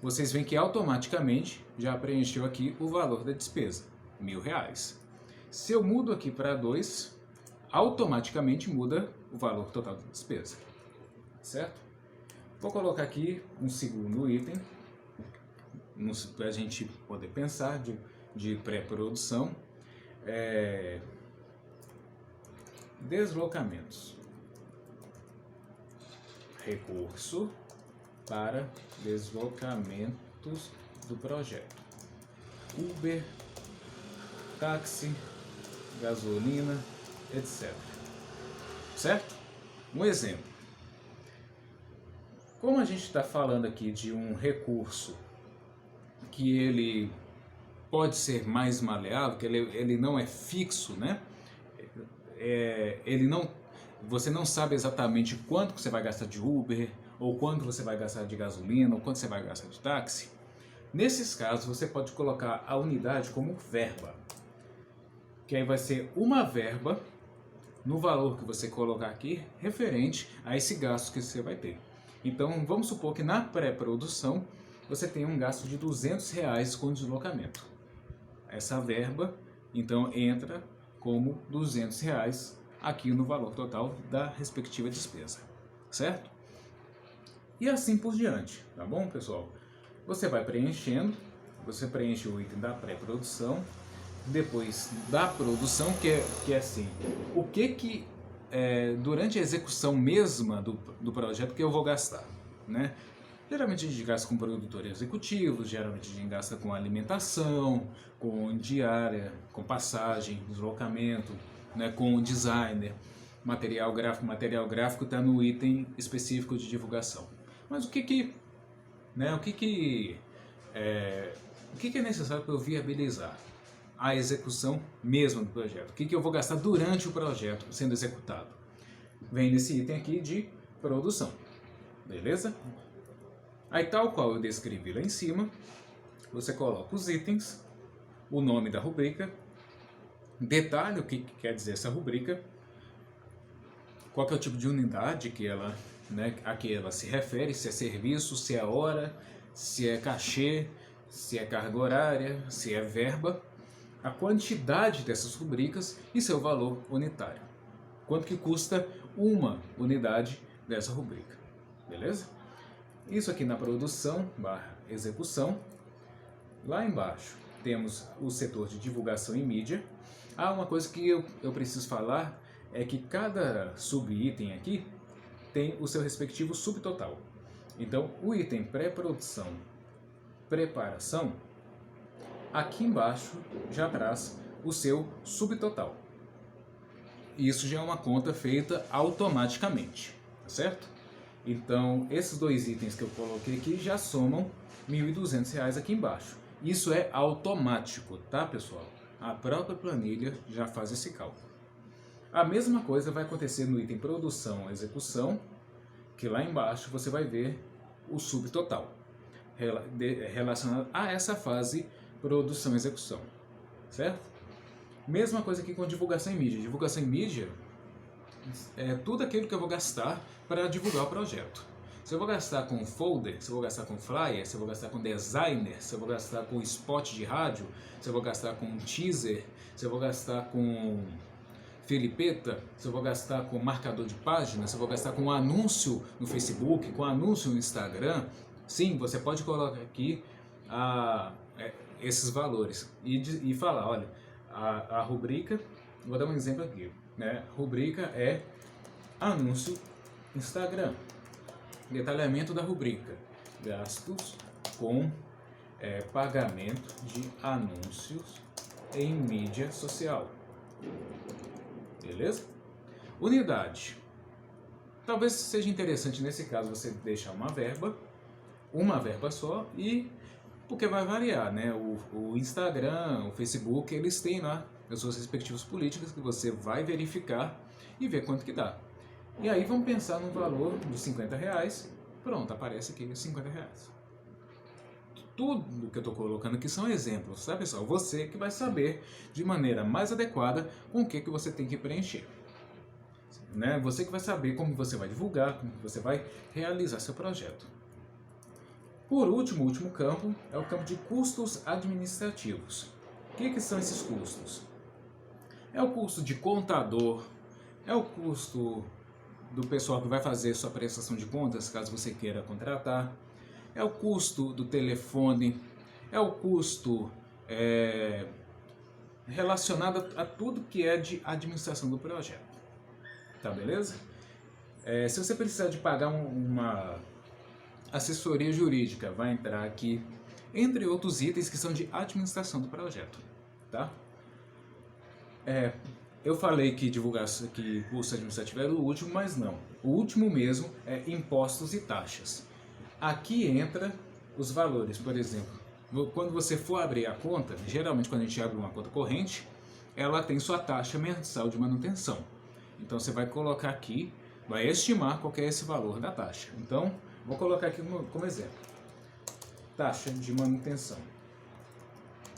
Vocês veem que automaticamente já preencheu aqui o valor da despesa, R$1.000. Se eu mudo aqui para 2, automaticamente muda o valor total da despesa, certo? Vou colocar aqui um segundo item, para a gente poder pensar de pré-produção. Deslocamentos. Recurso para deslocamentos do projeto. Uber, táxi, gasolina, etc. Certo? Um exemplo. Como a gente está falando aqui de um recurso que ele pode ser mais maleável, que ele não é fixo, né? Você não sabe exatamente quanto que você vai gastar de Uber, ou quanto você vai gastar de gasolina, ou quanto você vai gastar de táxi. Nesses casos, você pode colocar a unidade como verba, que aí vai ser uma verba no valor que você colocar aqui, referente a esse gasto que você vai ter. Então, vamos supor que na pré-produção, você tem um gasto de R$200 com deslocamento. Essa verba, então, entra como R$200 aqui no valor total da respectiva despesa, certo? E assim por diante, tá bom, pessoal? Você vai preenchendo, você preenche o item da pré-produção, depois da produção, que é assim, o que durante a execução mesma do projeto que eu vou gastar, né? Geralmente a gente gasta com produtor executivo, geralmente a gente gasta com alimentação, com diária, com passagem, deslocamento, né, com designer, material gráfico está no item específico de divulgação. Mas o que é necessário para eu viabilizar a execução mesmo do projeto? O que eu vou gastar durante o projeto sendo executado? Vem nesse item aqui de produção, beleza? Aí, tal qual eu descrevi lá em cima, você coloca os itens, o nome da rubrica, detalhe o que quer dizer essa rubrica, qual que é o tipo de unidade que ela, né, a que ela se refere, se é serviço, se é hora, se é cachê, se é carga horária, se é verba, a quantidade dessas rubricas e seu valor unitário. Quanto que custa uma unidade dessa rubrica, beleza? Isso aqui na produção / execução. Lá embaixo temos o setor de divulgação e mídia. Uma coisa que eu preciso falar é que cada subitem aqui tem o seu respectivo subtotal. Então, o item pré-produção, preparação, aqui embaixo já traz o seu subtotal. Isso já é uma conta feita automaticamente, tá certo? Então, esses dois itens que eu coloquei aqui já somam R$1.200 aqui embaixo. Isso é automático, tá, pessoal? A própria planilha já faz esse cálculo. A mesma coisa vai acontecer no item produção e execução, que lá embaixo você vai ver o subtotal relacionado a essa fase produção e execução, certo? Mesma coisa aqui com divulgação em mídia. Divulgação em mídia é tudo aquilo que eu vou gastar para divulgar o projeto. Se eu vou gastar com folder, se eu vou gastar com flyer, se eu vou gastar com designer, se eu vou gastar com spot de rádio, se eu vou gastar com teaser, se eu vou gastar com filipeta, se eu vou gastar com marcador de página, se eu vou gastar com anúncio no Facebook, com anúncio no Instagram, sim, você pode colocar aqui esses valores e falar, olha, a rubrica, vou dar um exemplo aqui, né? Rubrica é anúncio Instagram. Detalhamento da rubrica: gastos com pagamento de anúncios em mídia social. Beleza? Unidade. Talvez seja interessante nesse caso você deixar uma verba só, e porque vai variar, né? O Instagram, o Facebook, eles têm lá as suas respectivas políticas que você vai verificar e ver quanto que dá. E aí vamos pensar no valor de R$50 Pronto, aparece aqui R$50. Tudo que eu estou colocando aqui são exemplos, tá, pessoal? Você que vai saber de maneira mais adequada com o que você tem que preencher. Né? Você que vai saber como você vai divulgar, como você vai realizar seu projeto. Por último, o último campo é o campo de custos administrativos. O que são esses custos? É o custo de contador, é o custo do pessoal que vai fazer sua prestação de contas, caso você queira contratar, é o custo do telefone, é o custo relacionado a tudo que é de administração do projeto. Tá, beleza? Se você precisar de pagar uma assessoria jurídica, vai entrar aqui, entre outros itens que são de administração do projeto, tá? Eu falei que que custo administrativo era o último, mas não. O último mesmo é impostos e taxas. Aqui entra os valores, por exemplo, quando você for abrir a conta, geralmente quando a gente abre uma conta corrente, ela tem sua taxa mensal de manutenção. Então você vai colocar aqui, vai estimar qual que é esse valor da taxa. Então, vou colocar aqui como exemplo. Taxa de manutenção.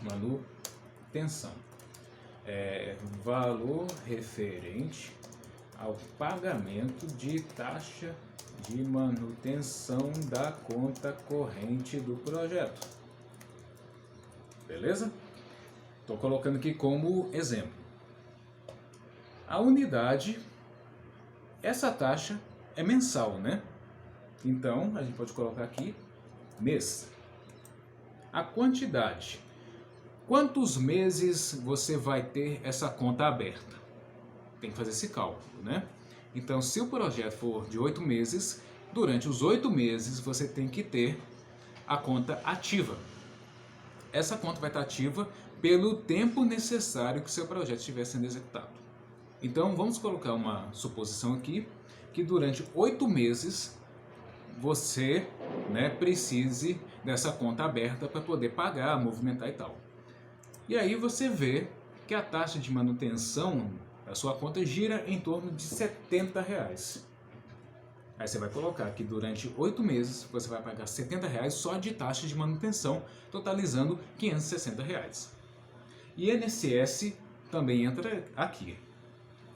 Manutenção. Valor referente ao pagamento de taxa de manutenção da conta corrente do projeto. Beleza? Estou colocando aqui como exemplo. A unidade, essa taxa é mensal, né? Então, a gente pode colocar aqui mês. A quantidade. Quantos meses você vai ter essa conta aberta? Tem que fazer esse cálculo, né? Então, se o projeto for de 8 meses, durante os 8 meses você tem que ter a conta ativa. Essa conta vai estar ativa pelo tempo necessário que o seu projeto estiver sendo executado. Então, vamos colocar uma suposição aqui, que durante 8 meses você, né, precise dessa conta aberta para poder pagar, movimentar e tal. E aí você vê que a taxa de manutenção da sua conta gira em torno de R$70. Aí você vai colocar que durante 8 meses você vai pagar R$70 só de taxa de manutenção, totalizando R$560. E INSS também entra aqui.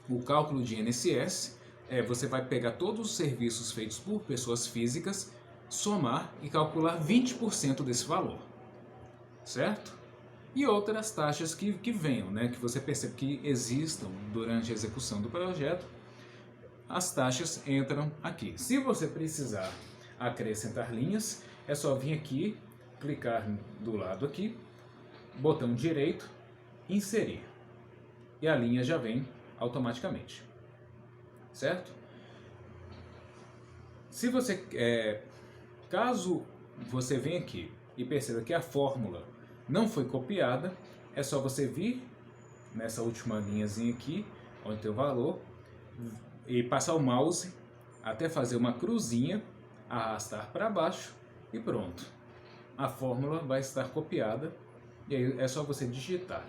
O cálculo de INSS você vai pegar todos os serviços feitos por pessoas físicas, somar e calcular 20% desse valor, certo? E outras taxas que venham, né, que você percebe que existam durante a execução do projeto, as taxas entram aqui. Se você precisar acrescentar linhas, é só vir aqui, clicar do lado aqui, botão direito, inserir. E a linha já vem automaticamente, certo? Se você, caso você venha aqui e perceba que a fórmula não foi copiada, é só você vir nessa última linhazinha aqui, onde tem o valor, e passar o mouse até fazer uma cruzinha, arrastar para baixo e pronto. A fórmula vai estar copiada e aí é só você digitar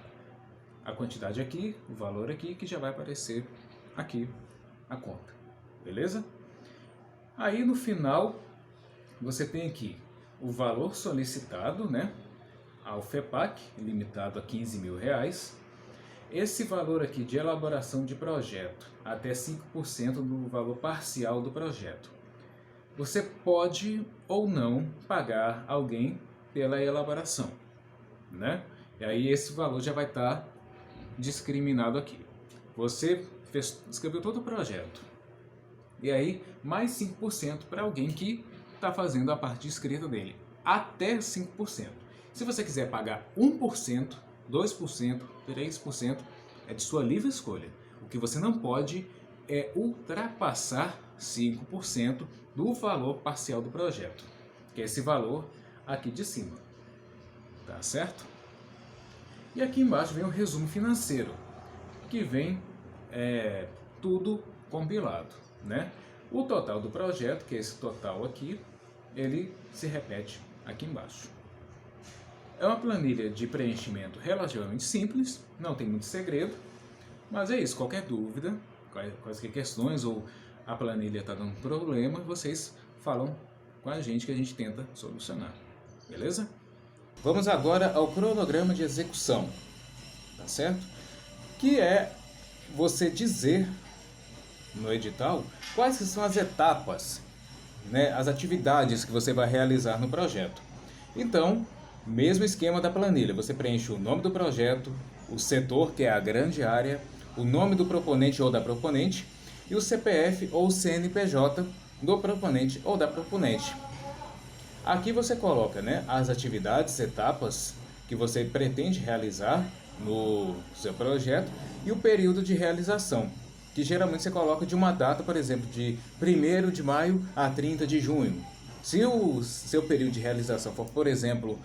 a quantidade aqui, o valor aqui, que já vai aparecer aqui a conta. Beleza? Aí no final você tem aqui o valor solicitado, né, ao FEPAC, limitado a R$15.000. Esse valor aqui de elaboração de projeto, até 5% do valor parcial do projeto. Você pode ou não pagar alguém pela elaboração, né? E aí esse valor já vai estar discriminado aqui. Você escreveu todo o projeto. E aí mais 5% para alguém que está fazendo a parte de escrita dele. Até 5%. Se você quiser pagar 1%, 2%, 3%, é de sua livre escolha. O que você não pode é ultrapassar 5% do valor parcial do projeto, que é esse valor aqui de cima. Tá certo? E aqui embaixo vem o resumo financeiro, que vem tudo compilado, né? O total do projeto, que é esse total aqui, ele se repete aqui embaixo. É uma planilha de preenchimento relativamente simples, não tem muito segredo, mas é isso. Qualquer dúvida, quaisquer questões ou a planilha está dando problema, vocês falam com a gente que a gente tenta solucionar. Beleza? Vamos agora ao cronograma de execução, tá certo? Que é você dizer no edital quais são as etapas, né, as atividades que você vai realizar no projeto. Então, mesmo esquema da planilha, você preenche o nome do projeto, o setor, que é a grande área, o nome do proponente ou da proponente e o CPF ou CNPJ do proponente ou da proponente. Aqui você coloca, né, as atividades, etapas que você pretende realizar no seu projeto e o período de realização, que geralmente você coloca de uma data, por exemplo, de 1º de maio a 30 de junho. Se o seu período de realização for, por exemplo,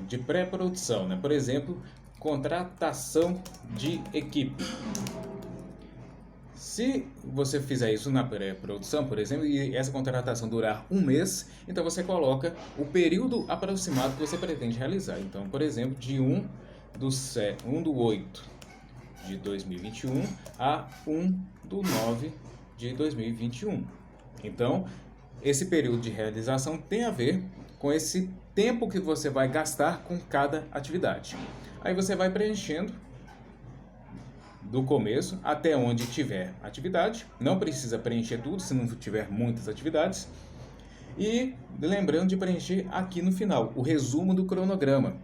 de pré-produção, né, por exemplo, contratação de equipe. Se você fizer isso na pré-produção, por exemplo, e essa contratação durar um mês, então você coloca o período aproximado que você pretende realizar. Então, por exemplo, de 1/8 de 2021 a 1/9 de 2021. Então, esse período de realização tem a ver com esse tempo que você vai gastar com cada atividade. Aí você vai preenchendo do começo até onde tiver atividade. Não precisa preencher tudo se não tiver muitas atividades. E lembrando de preencher aqui no final o resumo do cronograma,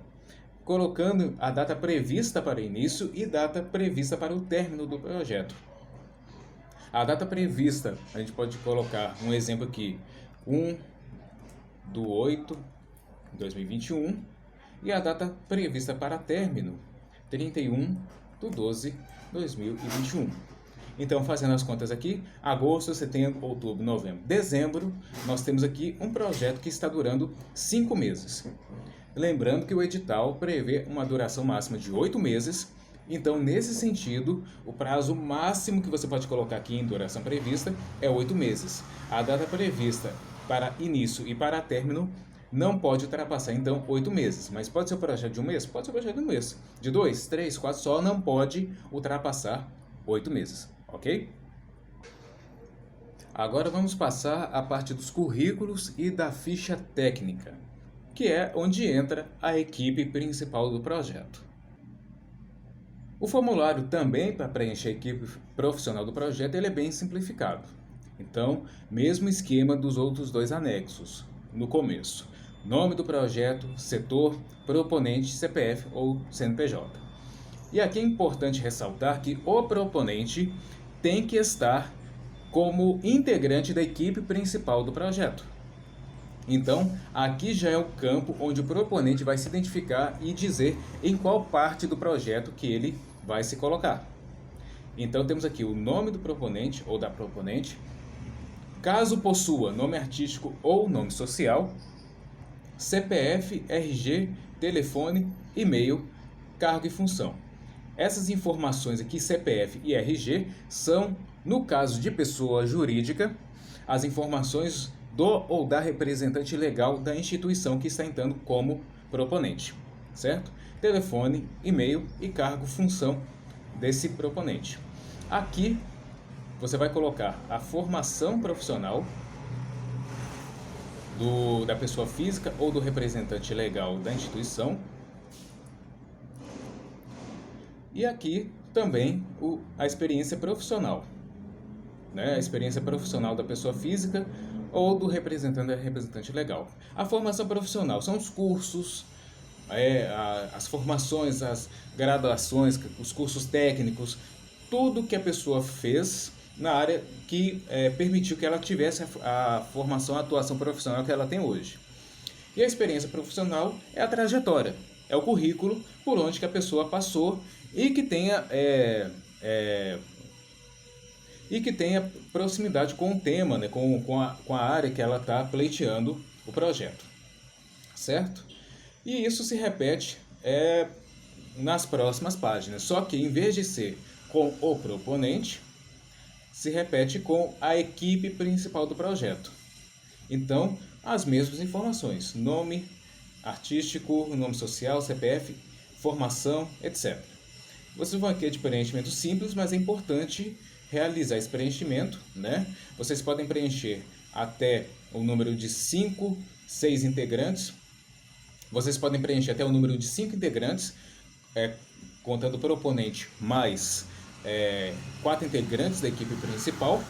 colocando a data prevista para o início e data prevista para o término do projeto. A data prevista, a gente pode colocar um exemplo aqui, 1/8/2021, e a data prevista para término, 31/12/2021. Então, fazendo as contas aqui, agosto, setembro, outubro, novembro, dezembro, nós temos aqui um projeto que está durando 5 meses. Lembrando que o edital prevê uma duração máxima de 8 meses, então, nesse sentido, o prazo máximo que você pode colocar aqui em duração prevista é 8 meses. A data prevista para início e para término não pode ultrapassar, então, 8 meses. Mas pode ser um projeto de um mês? Pode ser um projeto de um mês. De 2, 3, 4, só não pode ultrapassar 8 meses, ok? Agora vamos passar a parte dos currículos e da ficha técnica, que é onde entra a equipe principal do projeto. O formulário também para preencher a equipe profissional do projeto ele é bem simplificado. Então, mesmo esquema dos outros 2 anexos no começo. Nome do projeto, setor, proponente, CPF ou CNPJ. E aqui é importante ressaltar que o proponente tem que estar como integrante da equipe principal do projeto. Então, aqui já é o campo onde o proponente vai se identificar e dizer em qual parte do projeto que ele vai se colocar. Então, temos aqui o nome do proponente ou da proponente, caso possua nome artístico ou nome social, CPF, RG, telefone, e-mail, cargo e função. Essas informações aqui, CPF e RG, são, no caso de pessoa jurídica, as informações do ou da representante legal da instituição que está entrando como proponente, certo? Telefone, e-mail e cargo, função desse proponente. Aqui você vai colocar a formação profissional da pessoa física ou do representante legal da instituição. E aqui também a experiência profissional, né? A experiência profissional da pessoa física ou do representante legal. A formação profissional são os cursos, as formações, as graduações, os cursos técnicos, tudo que a pessoa fez na área que permitiu que ela tivesse a formação, a atuação profissional que ela tem hoje. E a experiência profissional é a trajetória, é o currículo por onde que a pessoa passou e que tenha proximidade com o tema, né, com a área que ela está pleiteando o projeto, certo? E isso se repete nas próximas páginas, só que em vez de ser com o proponente, se repete com a equipe principal do projeto. Então, as mesmas informações, nome artístico, nome social, CPF, formação, etc. Vocês vão aqui de preenchimento simples, mas é importante realizar esse preenchimento, né? Vocês podem preencher até o número de 5, 6 integrantes. Vocês podem preencher até o número de 5 integrantes, contando o proponente mais 4 integrantes da equipe principal.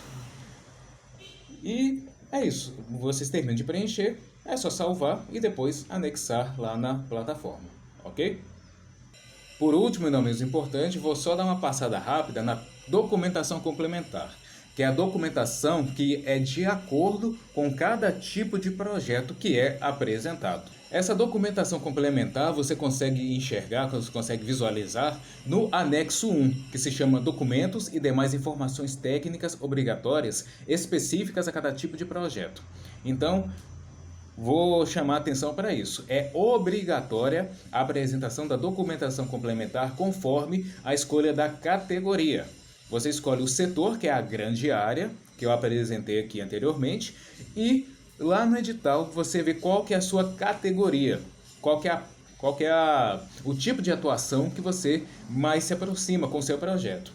E é isso. Vocês terminam de preencher, é só salvar e depois anexar lá na plataforma, ok? Por último, e não menos importante, vou só dar uma passada rápida na documentação complementar, que é a documentação que é de acordo com cada tipo de projeto que é apresentado. Essa documentação complementar você consegue enxergar, você consegue visualizar no anexo 1, que se chama Documentos e demais informações técnicas obrigatórias específicas a cada tipo de projeto. Então, vou chamar a atenção para isso. É obrigatória a apresentação da documentação complementar conforme a escolha da categoria. Você escolhe o setor, que é a grande área, que eu apresentei aqui anteriormente, e lá no edital você vê qual que é a sua categoria, qual que é o tipo de atuação que você mais se aproxima com o seu projeto.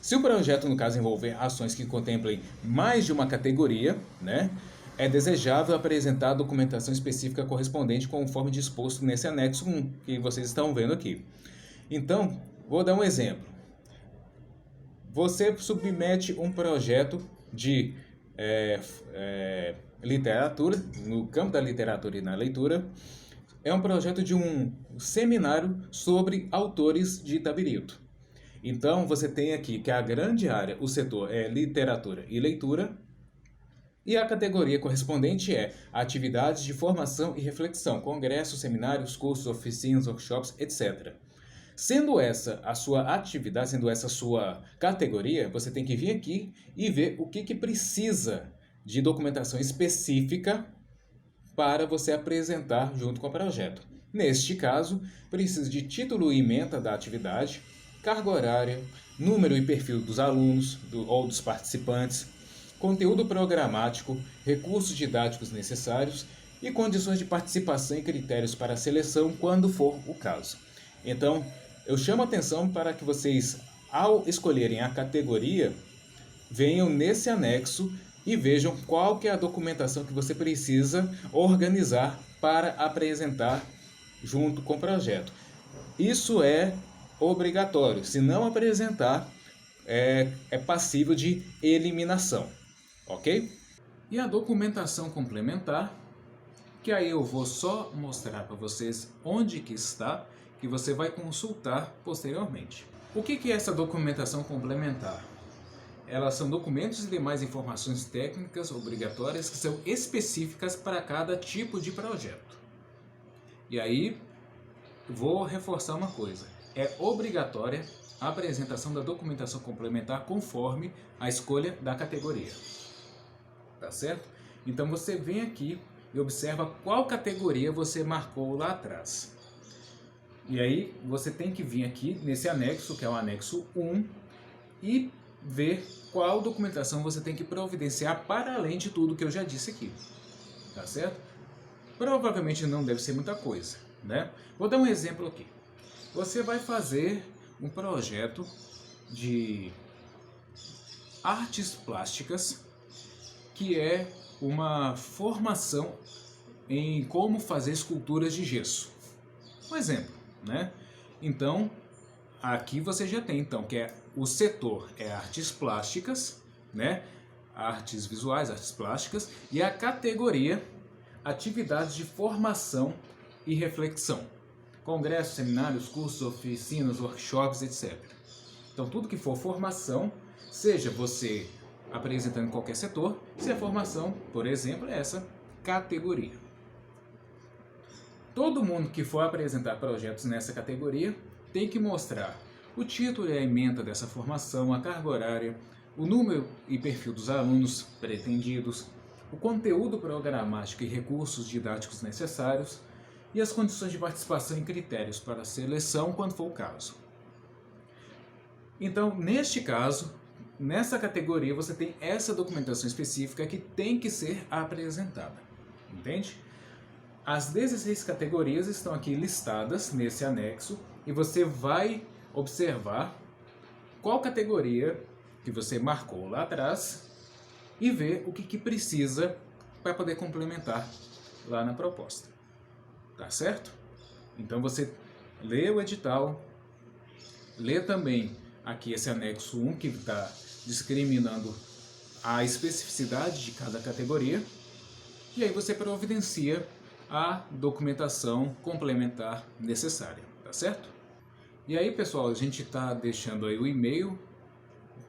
Se o projeto, no caso, envolver ações que contemplem mais de uma categoria, né, é desejável apresentar a documentação específica correspondente conforme disposto nesse anexo 1, que vocês estão vendo aqui. Então, vou dar um exemplo. Você submete um projeto de literatura, no campo da literatura e na leitura. É um projeto de um seminário sobre autores de Itabirito. Então, você tem aqui que a grande área, o setor é literatura e leitura, e a categoria correspondente é atividades de formação e reflexão, congressos, seminários, cursos, oficinas, workshops, etc. Sendo essa a sua atividade, sendo essa a sua categoria, você tem que vir aqui e ver o que precisa de documentação específica para você apresentar junto com o projeto. Neste caso, precisa de título e ementa da atividade, carga horária, número e perfil dos alunos ou dos participantes, conteúdo programático, recursos didáticos necessários e condições de participação e critérios para a seleção, quando for o caso. Então, eu chamo a atenção para que vocês, ao escolherem a categoria, venham nesse anexo e vejam qual que é a documentação que você precisa organizar para apresentar junto com o projeto. Isso é obrigatório. Se não apresentar, é passível de eliminação. Ok? E a documentação complementar, que aí eu vou só mostrar para vocês onde que está, que você vai consultar posteriormente. O que é essa documentação complementar? Elas são documentos e demais informações técnicas obrigatórias que são específicas para cada tipo de projeto. E aí, vou reforçar uma coisa. É obrigatória a apresentação da documentação complementar conforme a escolha da categoria. Tá certo? Então você vem aqui e observa qual categoria você marcou lá atrás. E aí você tem que vir aqui nesse anexo, que é o anexo 1, e ver qual documentação você tem que providenciar para além de tudo que eu já disse aqui. Tá certo? Provavelmente não deve ser muita coisa, né? Vou dar um exemplo aqui. Você vai fazer um projeto de artes plásticas, que é uma formação em como fazer esculturas de gesso. Um exemplo, né? Então, aqui você já tem, então, que o setor é artes plásticas, né? Artes visuais, artes plásticas, e a categoria atividades de formação e reflexão. Congressos, seminários, cursos, oficinas, workshops, etc. Então, tudo que for formação, seja você apresentando em qualquer setor, se a formação, por exemplo, é essa categoria. Todo mundo que for apresentar projetos nessa categoria tem que mostrar o título e a ementa dessa formação, a carga horária, o número e perfil dos alunos pretendidos, o conteúdo programático e recursos didáticos necessários e as condições de participação e critérios para a seleção, quando for o caso. Então, neste caso, nessa categoria você tem essa documentação específica que tem que ser apresentada, entende? As 16 categorias estão aqui listadas nesse anexo e você vai observar qual categoria que você marcou lá atrás e ver o que precisa para poder complementar lá na proposta. Tá certo? Então você lê o edital, lê também aqui esse anexo 1 que está discriminando a especificidade de cada categoria, e aí você providencia a documentação complementar necessária, tá certo? E aí, pessoal, a gente está deixando aí o e-mail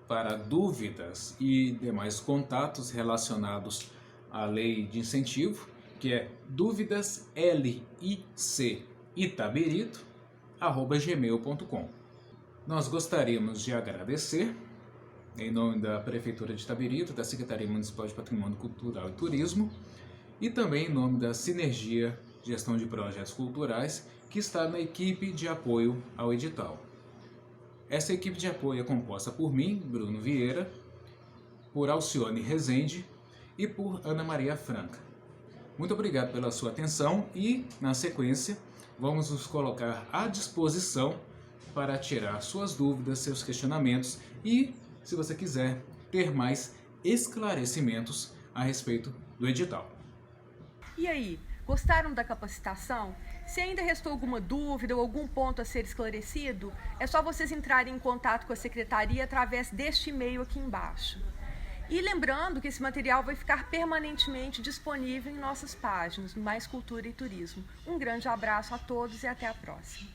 para dúvidas e demais contatos relacionados à lei de incentivo, que é dúvidaslicitaberito@gmail.com. Nós gostaríamos de agradecer, em nome da Prefeitura de Itabirito, da Secretaria Municipal de Patrimônio Cultural e Turismo, e também em nome da Sinergia Gestão de Projetos Culturais, que está na equipe de apoio ao edital. Essa equipe de apoio é composta por mim, Bruno Vieira, por Alcione Rezende e por Ana Maria Franca. Muito obrigado pela sua atenção e, na sequência, vamos nos colocar à disposição para tirar suas dúvidas, seus questionamentos e, se você quiser, ter mais esclarecimentos a respeito do edital. E aí, gostaram da capacitação? Se ainda restou alguma dúvida ou algum ponto a ser esclarecido, é só vocês entrarem em contato com a secretaria através deste e-mail aqui embaixo. E lembrando que esse material vai ficar permanentemente disponível em nossas páginas, no Mais Cultura e Turismo. Um grande abraço a todos e até a próxima.